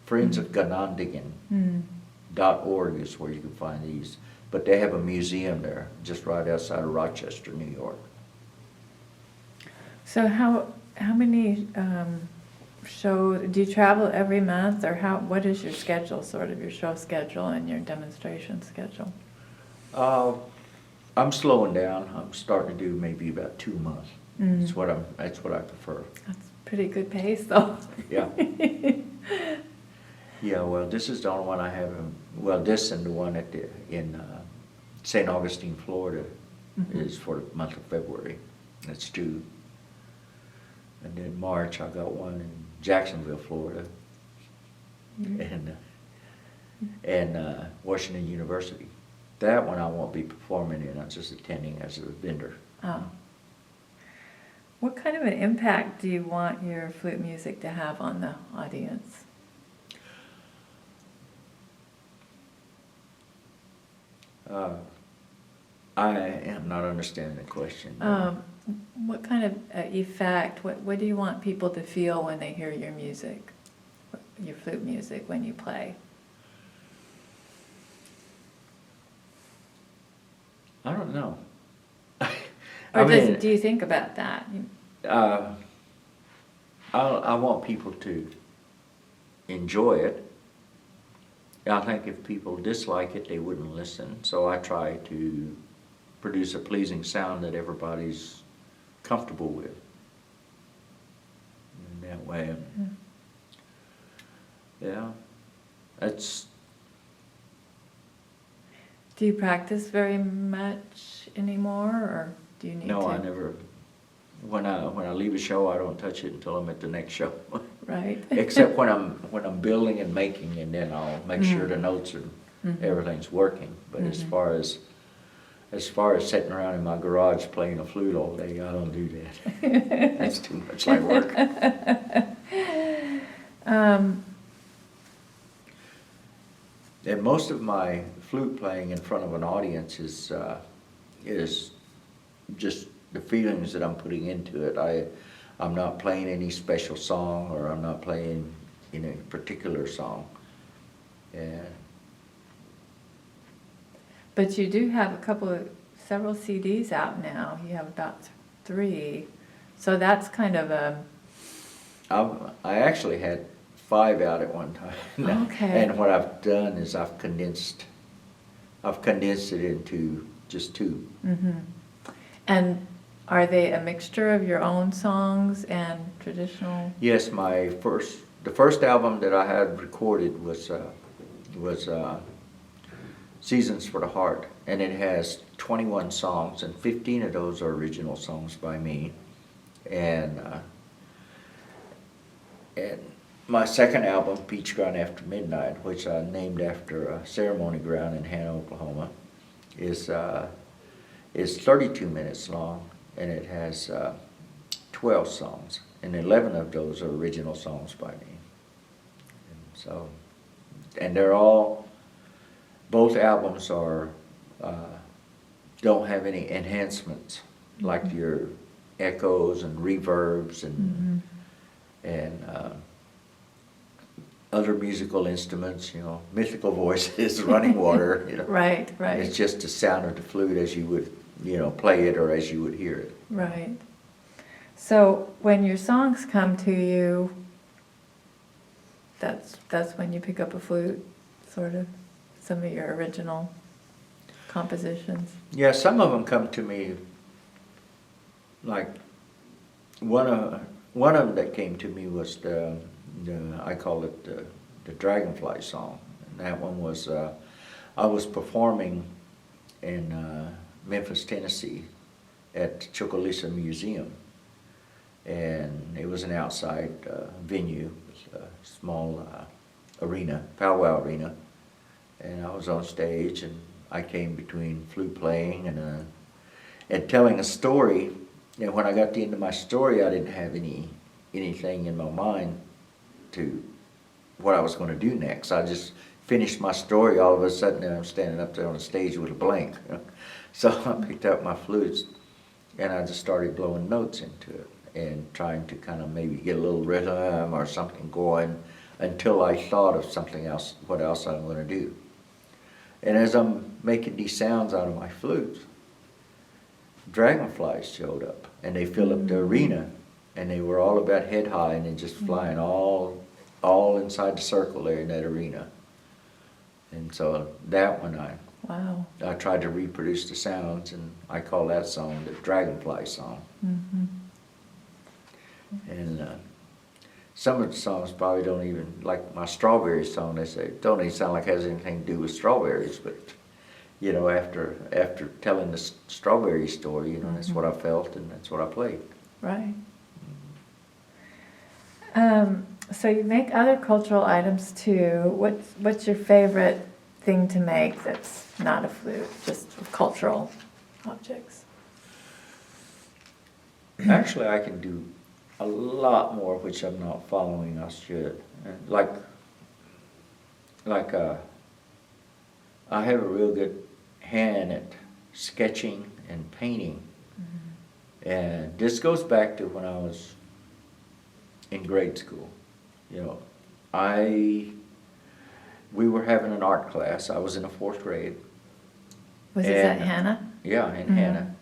Friends of Ganondigan.org is where you can find these. But they have a museum there, just right outside of Rochester, New York. So how many shows, do you travel every month, or what is your schedule, sort of your show schedule and your demonstration schedule? I'm slowing down. I'm starting to do maybe about 2 months. Mm. That's what I prefer. That's pretty good pace, though. Yeah. Yeah, well, this is the only one I have. Well, this and the one in St. Augustine, Florida, is for the month of February. That's 2. And then March, I got one in Jacksonville, Florida, and Washington University. That one I won't be performing in. I'm just attending as a vendor. Oh. What kind of an impact do you want your flute music to have on the audience? I am not understanding the question. What kind of effect, what do you want people to feel when they hear your music, your flute music, when you play? I don't know. Or do you think about that? I want people to enjoy it. I think if people dislike it, they wouldn't listen. So I try to produce a pleasing sound that everybody's comfortable with. In that way, yeah, that's. Do you practice very much anymore, or do you need to? No, I never. When I leave a show, I don't touch it until I'm at the next show. Right. Except when I'm building and making, and then I'll make sure the notes and everything's working. But as far as sitting around in my garage playing a flute all day, I don't do that. That's too much like work. And most of my flute playing in front of an audience is just the feelings that I'm putting into it. I'm not playing any special song, or I'm not playing a particular song. Yeah. But you do have several CDs out now. You have about 3. So that's kind of a... I actually had 5 out at one time. Okay. And what I've done is I've condensed it into just 2. Mm-hmm. And are they a mixture of your own songs and traditional? Yes, the first album that I had recorded was Seasons for the Heart, and it has 21 songs, and 15 of those are original songs by me. And my second album, Peach Ground After Midnight, which I named after a ceremony ground in Hannah, Oklahoma, is 32 minutes long, and it has 12 songs, and 11 of those are original songs by me. And they're all, both albums don't have any enhancements like your echoes and reverbs and other musical instruments, mythical voices, running water. Right. It's just the sound of the flute as you would, play it or as you would hear it. Right. So when your songs come to you, that's when you pick up a flute, sort of, some of your original compositions. Yeah, some of them come to me, like one of them that came to me was I call it the Dragonfly Song. And that one was, I was performing in Memphis, Tennessee at Chocolisa Museum. And it was an outside venue, it was a small arena, powwow arena. And I was on stage, and I came between flute playing and telling a story. And when I got to the end of my story, I didn't have anything in my mind to what I was going to do next. I just finished my story. All of a sudden, I'm standing up there on the stage with a blank. So I picked up my flutes and I just started blowing notes into it and trying to kind of maybe get a little rhythm or something going until I thought of something else, what else I'm going to do. And as I'm making these sounds out of my flutes, dragonflies showed up, and they filled up the arena, and they were all about head high, and then just flying all inside the circle there in that arena. And so that one Wow. I tried to reproduce the sounds, and I call that song the Dragonfly Song. Mm-hmm. And some of the songs probably don't even, like my strawberry song, they say, don't even sound like it has anything to do with strawberries, but you know, after telling the strawberry story, you know, that's what I felt and that's what I played. Right. So you make other cultural items too. What's your favorite thing to make that's not a flute, just cultural objects? Actually, I can do a lot more, which I'm not following. I should. Like I have a real good hand at sketching and painting. Mm-hmm. And this goes back to when I was in grade school. You know, we were having an art class. I was in the 4th grade. Was it at Hannah? Yeah, in Hannah.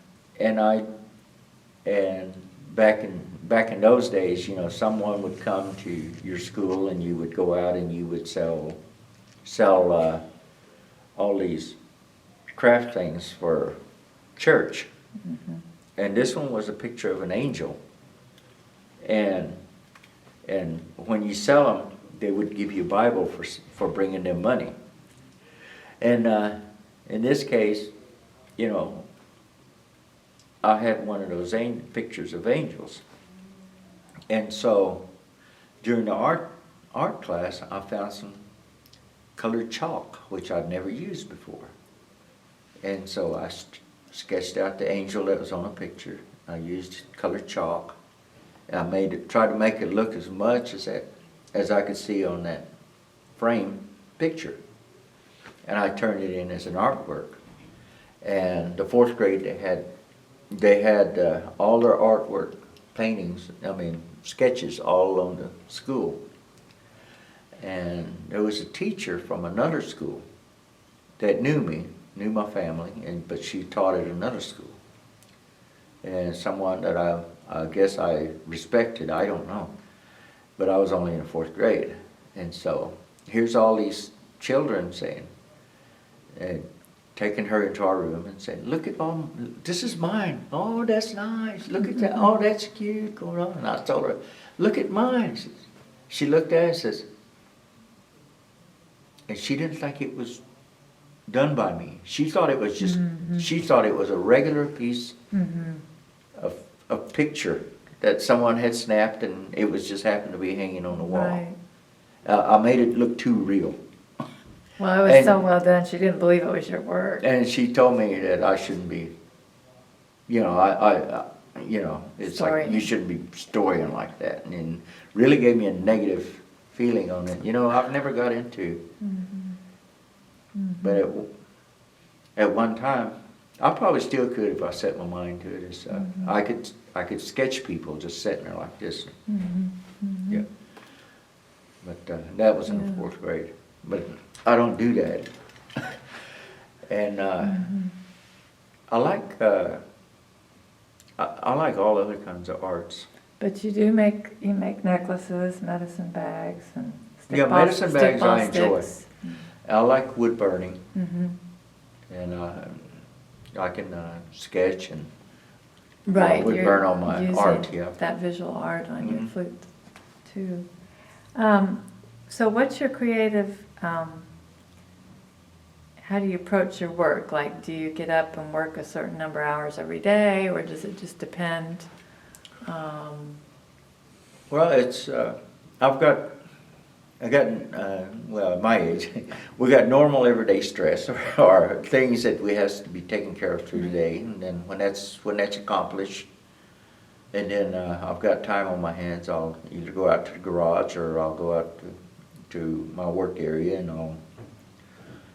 And back in those days, you know, someone would come to your school and you would go out and you would sell all these craft things for church. Mm-hmm. And this one was a picture of an angel. And when you sell them, they would give you a Bible for bringing them money. And in this case, you know, I had one of those pictures of angels. And so during the art class, I found some colored chalk, which I'd never used before. And so I sketched out the angel that was on a picture. I used colored chalk. And I tried to make it look as much as I could see on that frame picture. And I turned it in as an artwork. And the 4th grade, they had all their artwork, paintings, sketches all on the school. And there was a teacher from another school that knew my family, but she taught at another school. And someone that I guess I respected, I don't know. But I was only in the 4th grade. And so here's all these children saying, taking her into our room and saying, look at Mom, this is mine. Oh, that's nice. Look at that. Oh, that's cute. Going on. And I told her, look at mine. She looked at it and says, and she didn't think it was done by me. She thought it was just, she thought it was a regular piece of a picture that someone had snapped, and it was just happened to be hanging on the wall. Right. I made it look too real. Well, it was so well done. She didn't believe it was your work. And she told me that I shouldn't be, you know, I it's like you shouldn't be storying like that, and really gave me a negative feeling on it. You know, I've never got into, but at one time, I probably still could if I set my mind to it. I could sketch people just sitting there like this. Yeah. But that was in the 4th grade. But I don't do that. And I like all other kinds of arts. But you make necklaces, medicine bags, and medicine bags I enjoy. Sticks. I like wood burning, and I can sketch and wood burn on my art. Yeah, that visual art on your flute too. So what's your creative? How do you approach your work? Like, do you get up and work a certain number of hours every day, or does it just depend? Well, it's well, at my age, we got normal everyday stress or things that we have to be taken care of through the day, and then when that's accomplished, and then I've got time on my hands, I'll either go out to the garage or I'll go out to my work area, and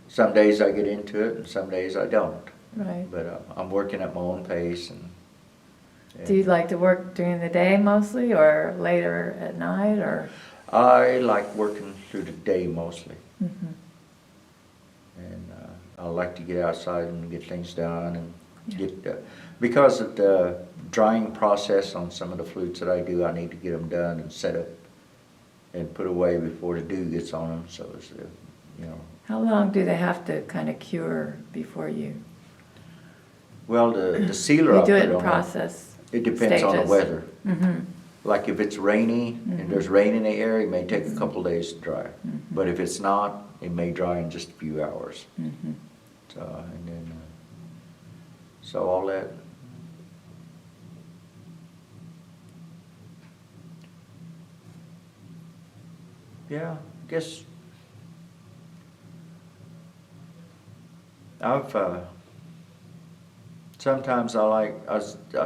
some days I get into it and some days I don't. Right. But I'm working at my own pace, and Do you like to work during the day mostly, or later at night, or? I like working through the day mostly. Mhm. And I like to get outside and get things done and Yeah. get, because of the drying process on some of the flutes that I do, I need to get them done and set up and put away before the dew gets on them, so it's, you know. How long do they have to kind of cure before you? Well, the sealer You I do put it in on, process it depends on the stages. weather. Mm-hmm. Like if it's rainy Mhm. and there's rain in the area, it may take a couple days to dry. Mhm. But if it's not, it may dry in just a few hours. Mm-hmm. So, and then, so all that. Yeah, I guess I've, sometimes I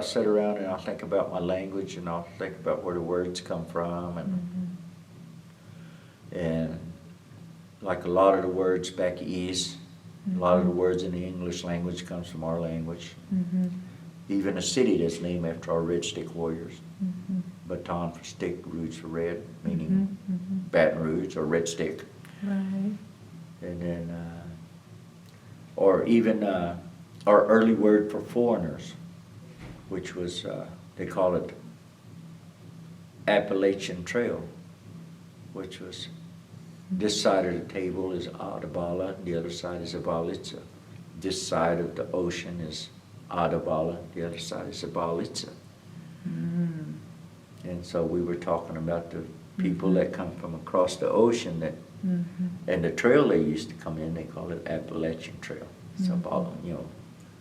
sit around and I think about my language and I'll think about where the words come from and like a lot of the words back east, a lot of the words in the English language comes from our language. Mm-hmm. Even a city that's named after our red stick warriors. Mm-hmm. Baton for stick, roots for red, meaning Mm-hmm. Baton Rouge or red stick. Right. And then, or even our early word for foreigners, which was, they call it Appalachian Trail, which was this side of the table is Adabala, the other side is Abalitsa. This side of the ocean is Adabala, the other side is Abalitsa. Mm-hmm. And so we were talking about the people that come from across the ocean that, and the trail they used to come in, they call it Appalachian Trail. It's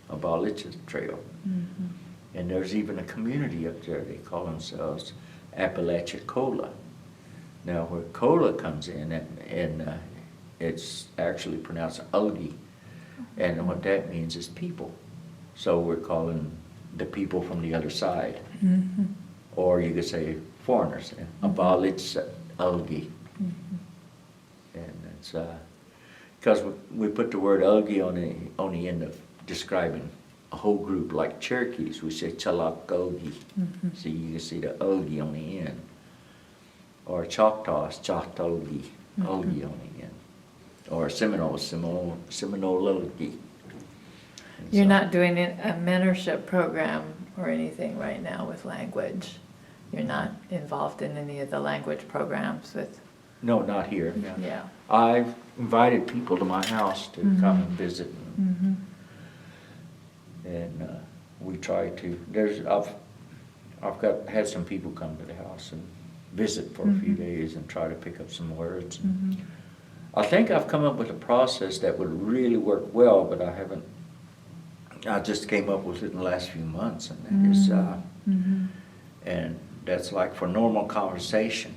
Abalitsa Trail. Mm-hmm. And there's even a community up there, they call themselves Apalachicola. Now where cola comes in, and it's actually pronounced Ulgi, and what that means is people. So we're calling the people from the other side. Mm-hmm. Or you could say foreigners, Abalitsa Ulgi. And it's, because we put the word Ulgi on the end of describing a whole group like Cherokees, we say Chalakogi. So you can see the Ulgi on the end. Or Choctaws, Choctolgi, Ulgi on the end. Or Seminoles, Seminole-Ulgi. You're not doing a mentorship program or anything right now with language? You're not involved in any of the language programs with? No, not here. No. Yeah. I've invited people to my house to come and visit. And we try to, I've had some people come to the house and visit for a few days and try to pick up some words. I think I've come up with a process that would really work well, but I just came up with it in the last few months, and that is, and that's like for normal conversation,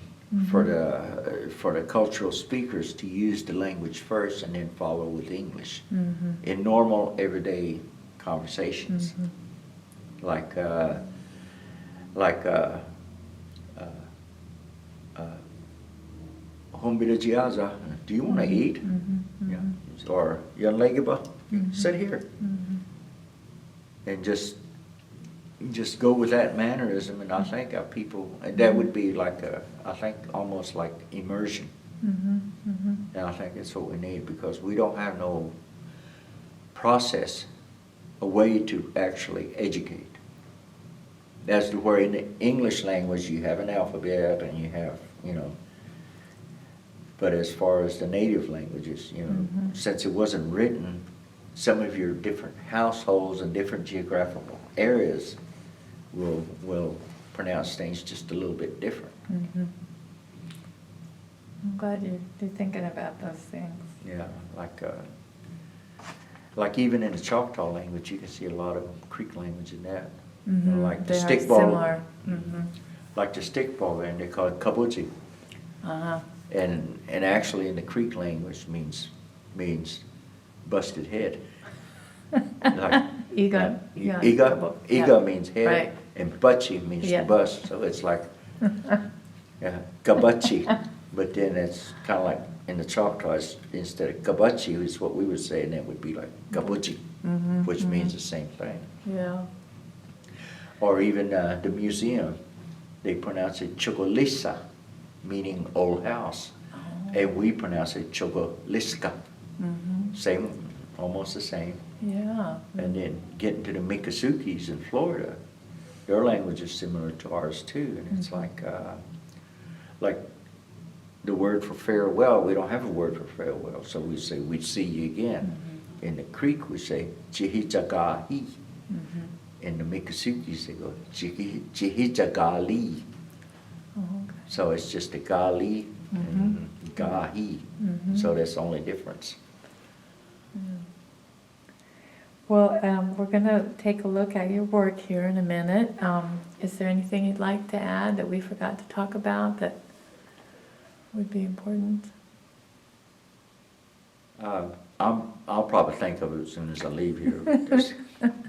for the cultural speakers to use the language first and then follow with English in normal everyday conversations, like Hombidajiaza, do you want to eat? Yeah. Or Young Legiba, sit here. And just go with that mannerism, and I think our people, and that would be like I think almost like immersion. And I think that's what we need, because we don't have no process, a way to actually educate. As to where in the English language you have an alphabet and you have, but as far as the native languages, since it wasn't written, some of your different households and different geographical areas will pronounce things just a little bit different. I'm glad you're thinking about those things. Yeah, like even in the Choctaw language, you can see a lot of Creek language in that. Like the They are stickball, similar. like the stickball band, they call it kabuchi. Uh-huh. And actually in the Creek language means busted head. Like, Iga. Yeah. Iga means head, Right. and buchi means to bust. So it's like kabuchi. But then it's kind of like in the Choctaws, instead of kabuchi is what we would say, and that would be like kabuchi, which means the same thing. Yeah. Or even the museum, they pronounce it Chocolisa, meaning old house. Oh. And we pronounce it Chocoliska. Same, almost the same. Yeah. And then getting to the Miccosukis in Florida, their language is similar to ours too. And it's like the word for farewell, we don't have a word for farewell. So we say, we see you again. In the Creek, we say, Chihitagahi. In the Miccosukis, they go, Chihitagali. Oh, okay. So it's just a gali and gahi. So that's the only difference. Well, we're going to take a look at your work here in a minute. Is there anything you'd like to add that we forgot to talk about that would be important? I'll probably think of it as soon as I leave here. But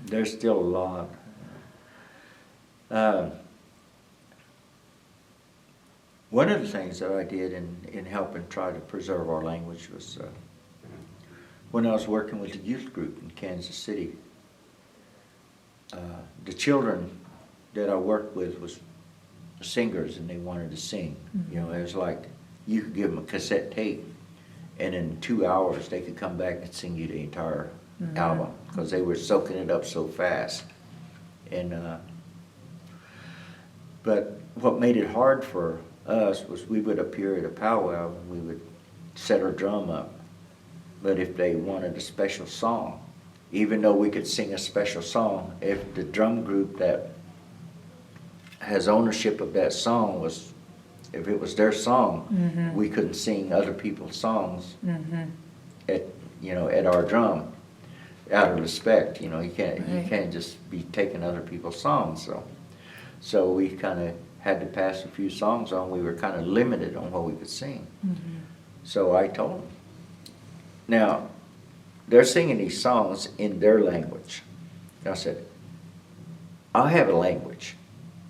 there's still a lot. One of the things that I did in helping try to preserve our language was when I was working with the youth group in Kansas City. The children that I worked with was singers, and they wanted to sing. You know, it was like you could give them a cassette tape, and in 2 hours they could come back and sing you the entire album, because they were soaking it up so fast. And but what made it hard for us was we would appear at a powwow and we would set our drum up. But if they wanted a special song, even though we could sing a special song, if the drum group that has ownership of that song was, if it was their song, we couldn't sing other people's songs at our drum, out of respect. You know, you can't just be taking other people's songs. So we kind of had to pass a few songs on. We were kind of limited on what we could sing. So I told them, now they're singing these songs in their language. And I said, I have a language,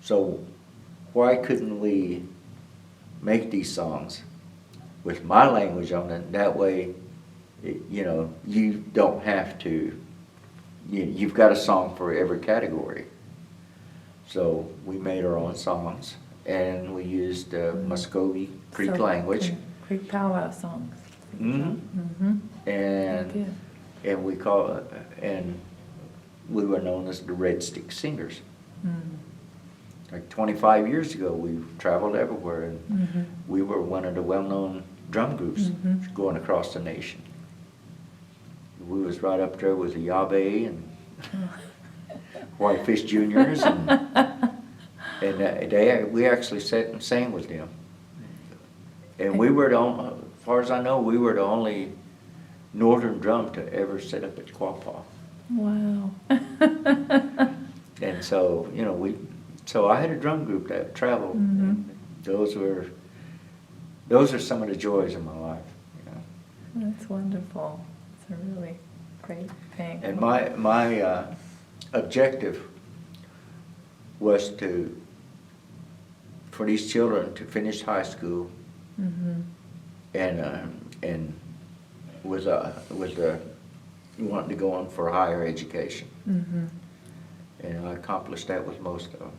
so why couldn't we make these songs with my language on it? That way, you don't have to, you've got a song for every category. So we made our own songs, and we used Muscogee Creek language. Creek powwow songs. And we we were known as the Red Stick Singers. Like 25 years ago, we traveled everywhere, and we were one of the well-known drum groups going across the nation. We was right up there with the Yabe and Whitefish Juniors, and we actually sat and sang with them. And we were the only, as far as I know, we were the only northern drum to ever set up at Quapaw. Wow. And so, so I had a drum group that traveled. And those are some of the joys of my life. That's wonderful. It's a really great thing. And my objective was for these children to finish high school, and with wanting to go on for higher education. And I accomplished that with most of them,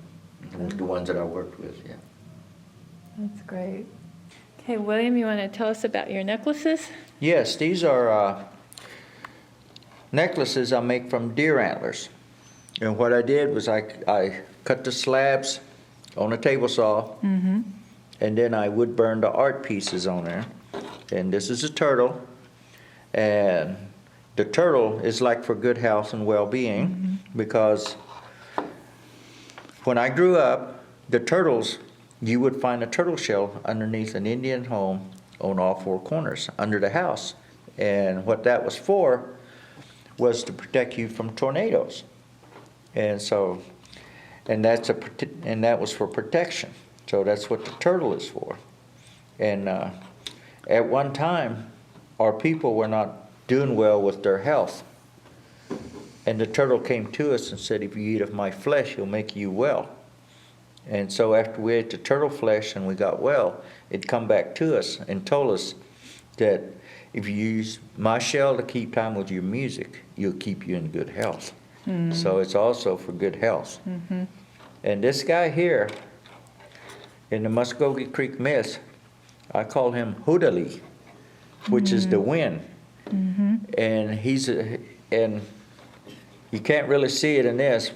with the ones that I worked with. Yeah. That's great. Okay, William, you want to tell us about your necklaces? Yes, these are necklaces I make from deer antlers. And what I did was I cut the slabs on a table saw, and then I wood burned the art pieces on there. And this is a turtle, and the turtle is like for good health and well-being, because when I grew up, the turtles, you would find a turtle shell underneath an Indian home on all four corners under the house. And what that was for was to protect you from tornadoes. And so, and that was for protection. So that's what the turtle is for. And at one time, our people were not doing well with their health. And the turtle came to us and said, if you eat of my flesh, he'll make you well. And so after we ate the turtle flesh and we got well, it come back to us and told us that if you use my shell to keep time with your music, you'll keep you in good health. So it's also for good health. And this guy here in the Muskogee Creek Mist, I call him Hoodali, which is the wind. And and you can't really see it in this,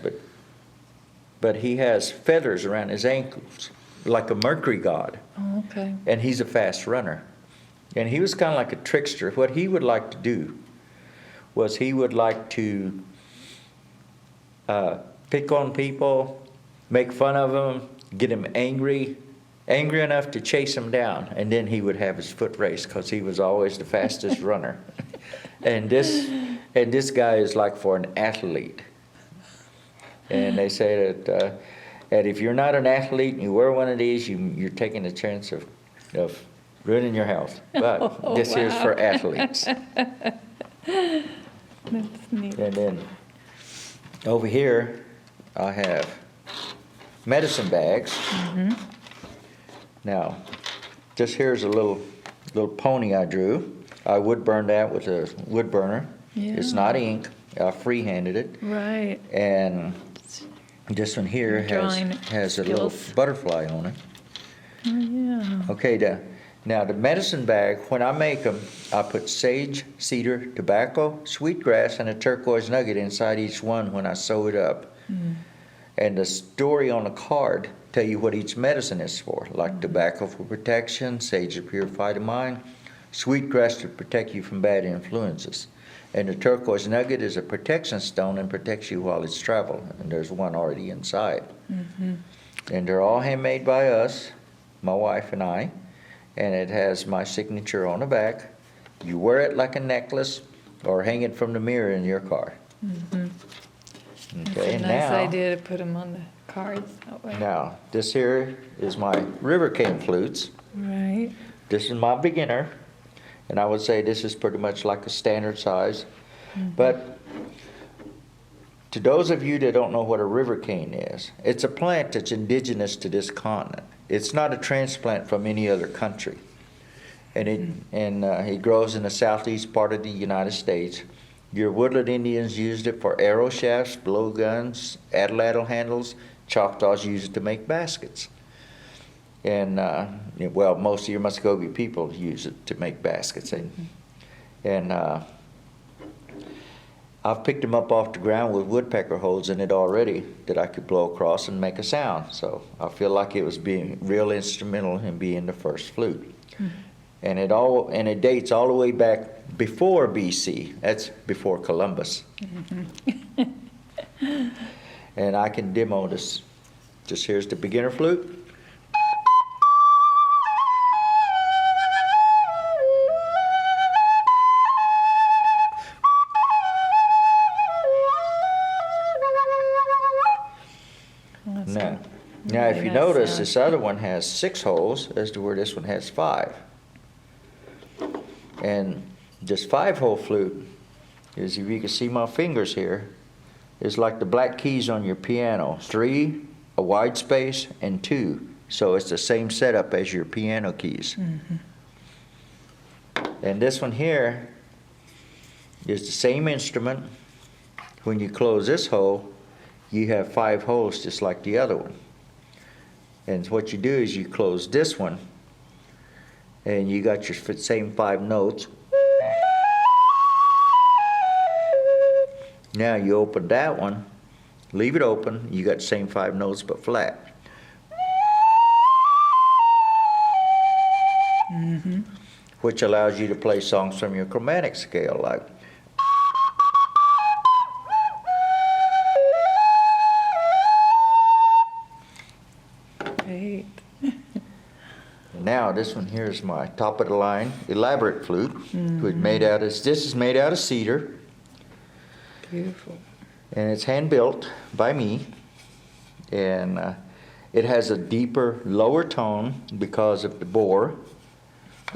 but he has feathers around his ankles, like a mercury god. Oh, okay. And he's a fast runner. And he was kind of like a trickster. What he would like to do was he would like to pick on people, make fun of them, get them angry enough to chase them down, and then he would have his foot race because he was always the fastest runner. And this guy is like for an athlete. And they say that if you're not an athlete and you wear one of these, you're taking a chance of ruining your health. But this here's for athletes. That's neat. And then over here, I have medicine bags. Now, this here's a little pony I drew. I wood burned that with a wood burner. Yeah. It's not ink. I free-handed it. Right. And this one here has a little skills. butterfly on it. Oh, yeah. Okay, now the medicine bag, when I make them, I put sage, cedar, tobacco, sweetgrass, and a turquoise nugget inside each one when I sew it up. And the story on the card tell you what each medicine is for, like tobacco for protection, sage to purify the mind, sweetgrass to protect you from bad influences. And the turquoise nugget is a protection stone and protects you while it's traveling. And there's one already inside. And they're all handmade by us, my wife and I. And it has my signature on the back. You wear it like a necklace or hang it from the mirror in your car. It's Okay, a nice idea to put them on the cards that way. Now, this here is my river cane flutes. Right. This is my beginner, and I would say this is pretty much like a standard size. But to those of you that don't know what a river cane is, it's a plant that's indigenous to this continent. It's not a transplant from any other country. And it grows in the southeast part of the United States. Your woodland Indians used it for arrow shafts, blowguns, atlatl handles. Choctaws use it to make baskets. And, well, most of your Muskogee people use it to make baskets. And I've picked them up off the ground with woodpecker holes in it already that I could blow across and make a sound. So I feel like it was being real instrumental in being the first flute. And it dates all the way back before BC. That's before Columbus. And I can demo this. Just here's the beginner flute. Now, if you notice, this other one has 6 holes as to where this one has 5. And this 5-hole flute is, if you can see my fingers here, is like the black keys on your piano. 3, a wide space, and 2. So it's the same setup as your piano keys. And this one here is the same instrument. When you close this hole, you have 5 holes just like the other one. And what you do is you close this one, and you got your same 5 notes. Now you open that one, leave it open, you got the same 5 notes but flat. Which allows you to play songs from your chromatic scale, like Great. now this one here is my top of the line elaborate flute, which this is made out of cedar. Beautiful. And it's hand built by me, and it has a deeper, lower tone because of the bore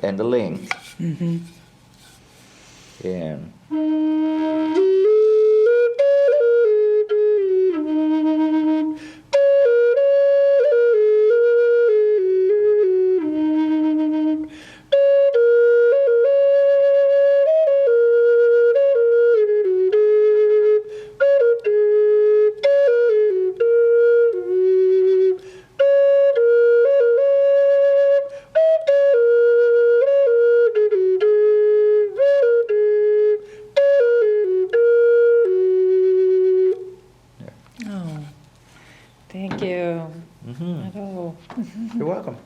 and the length. And Thank you. Mhm. At all. You're welcome.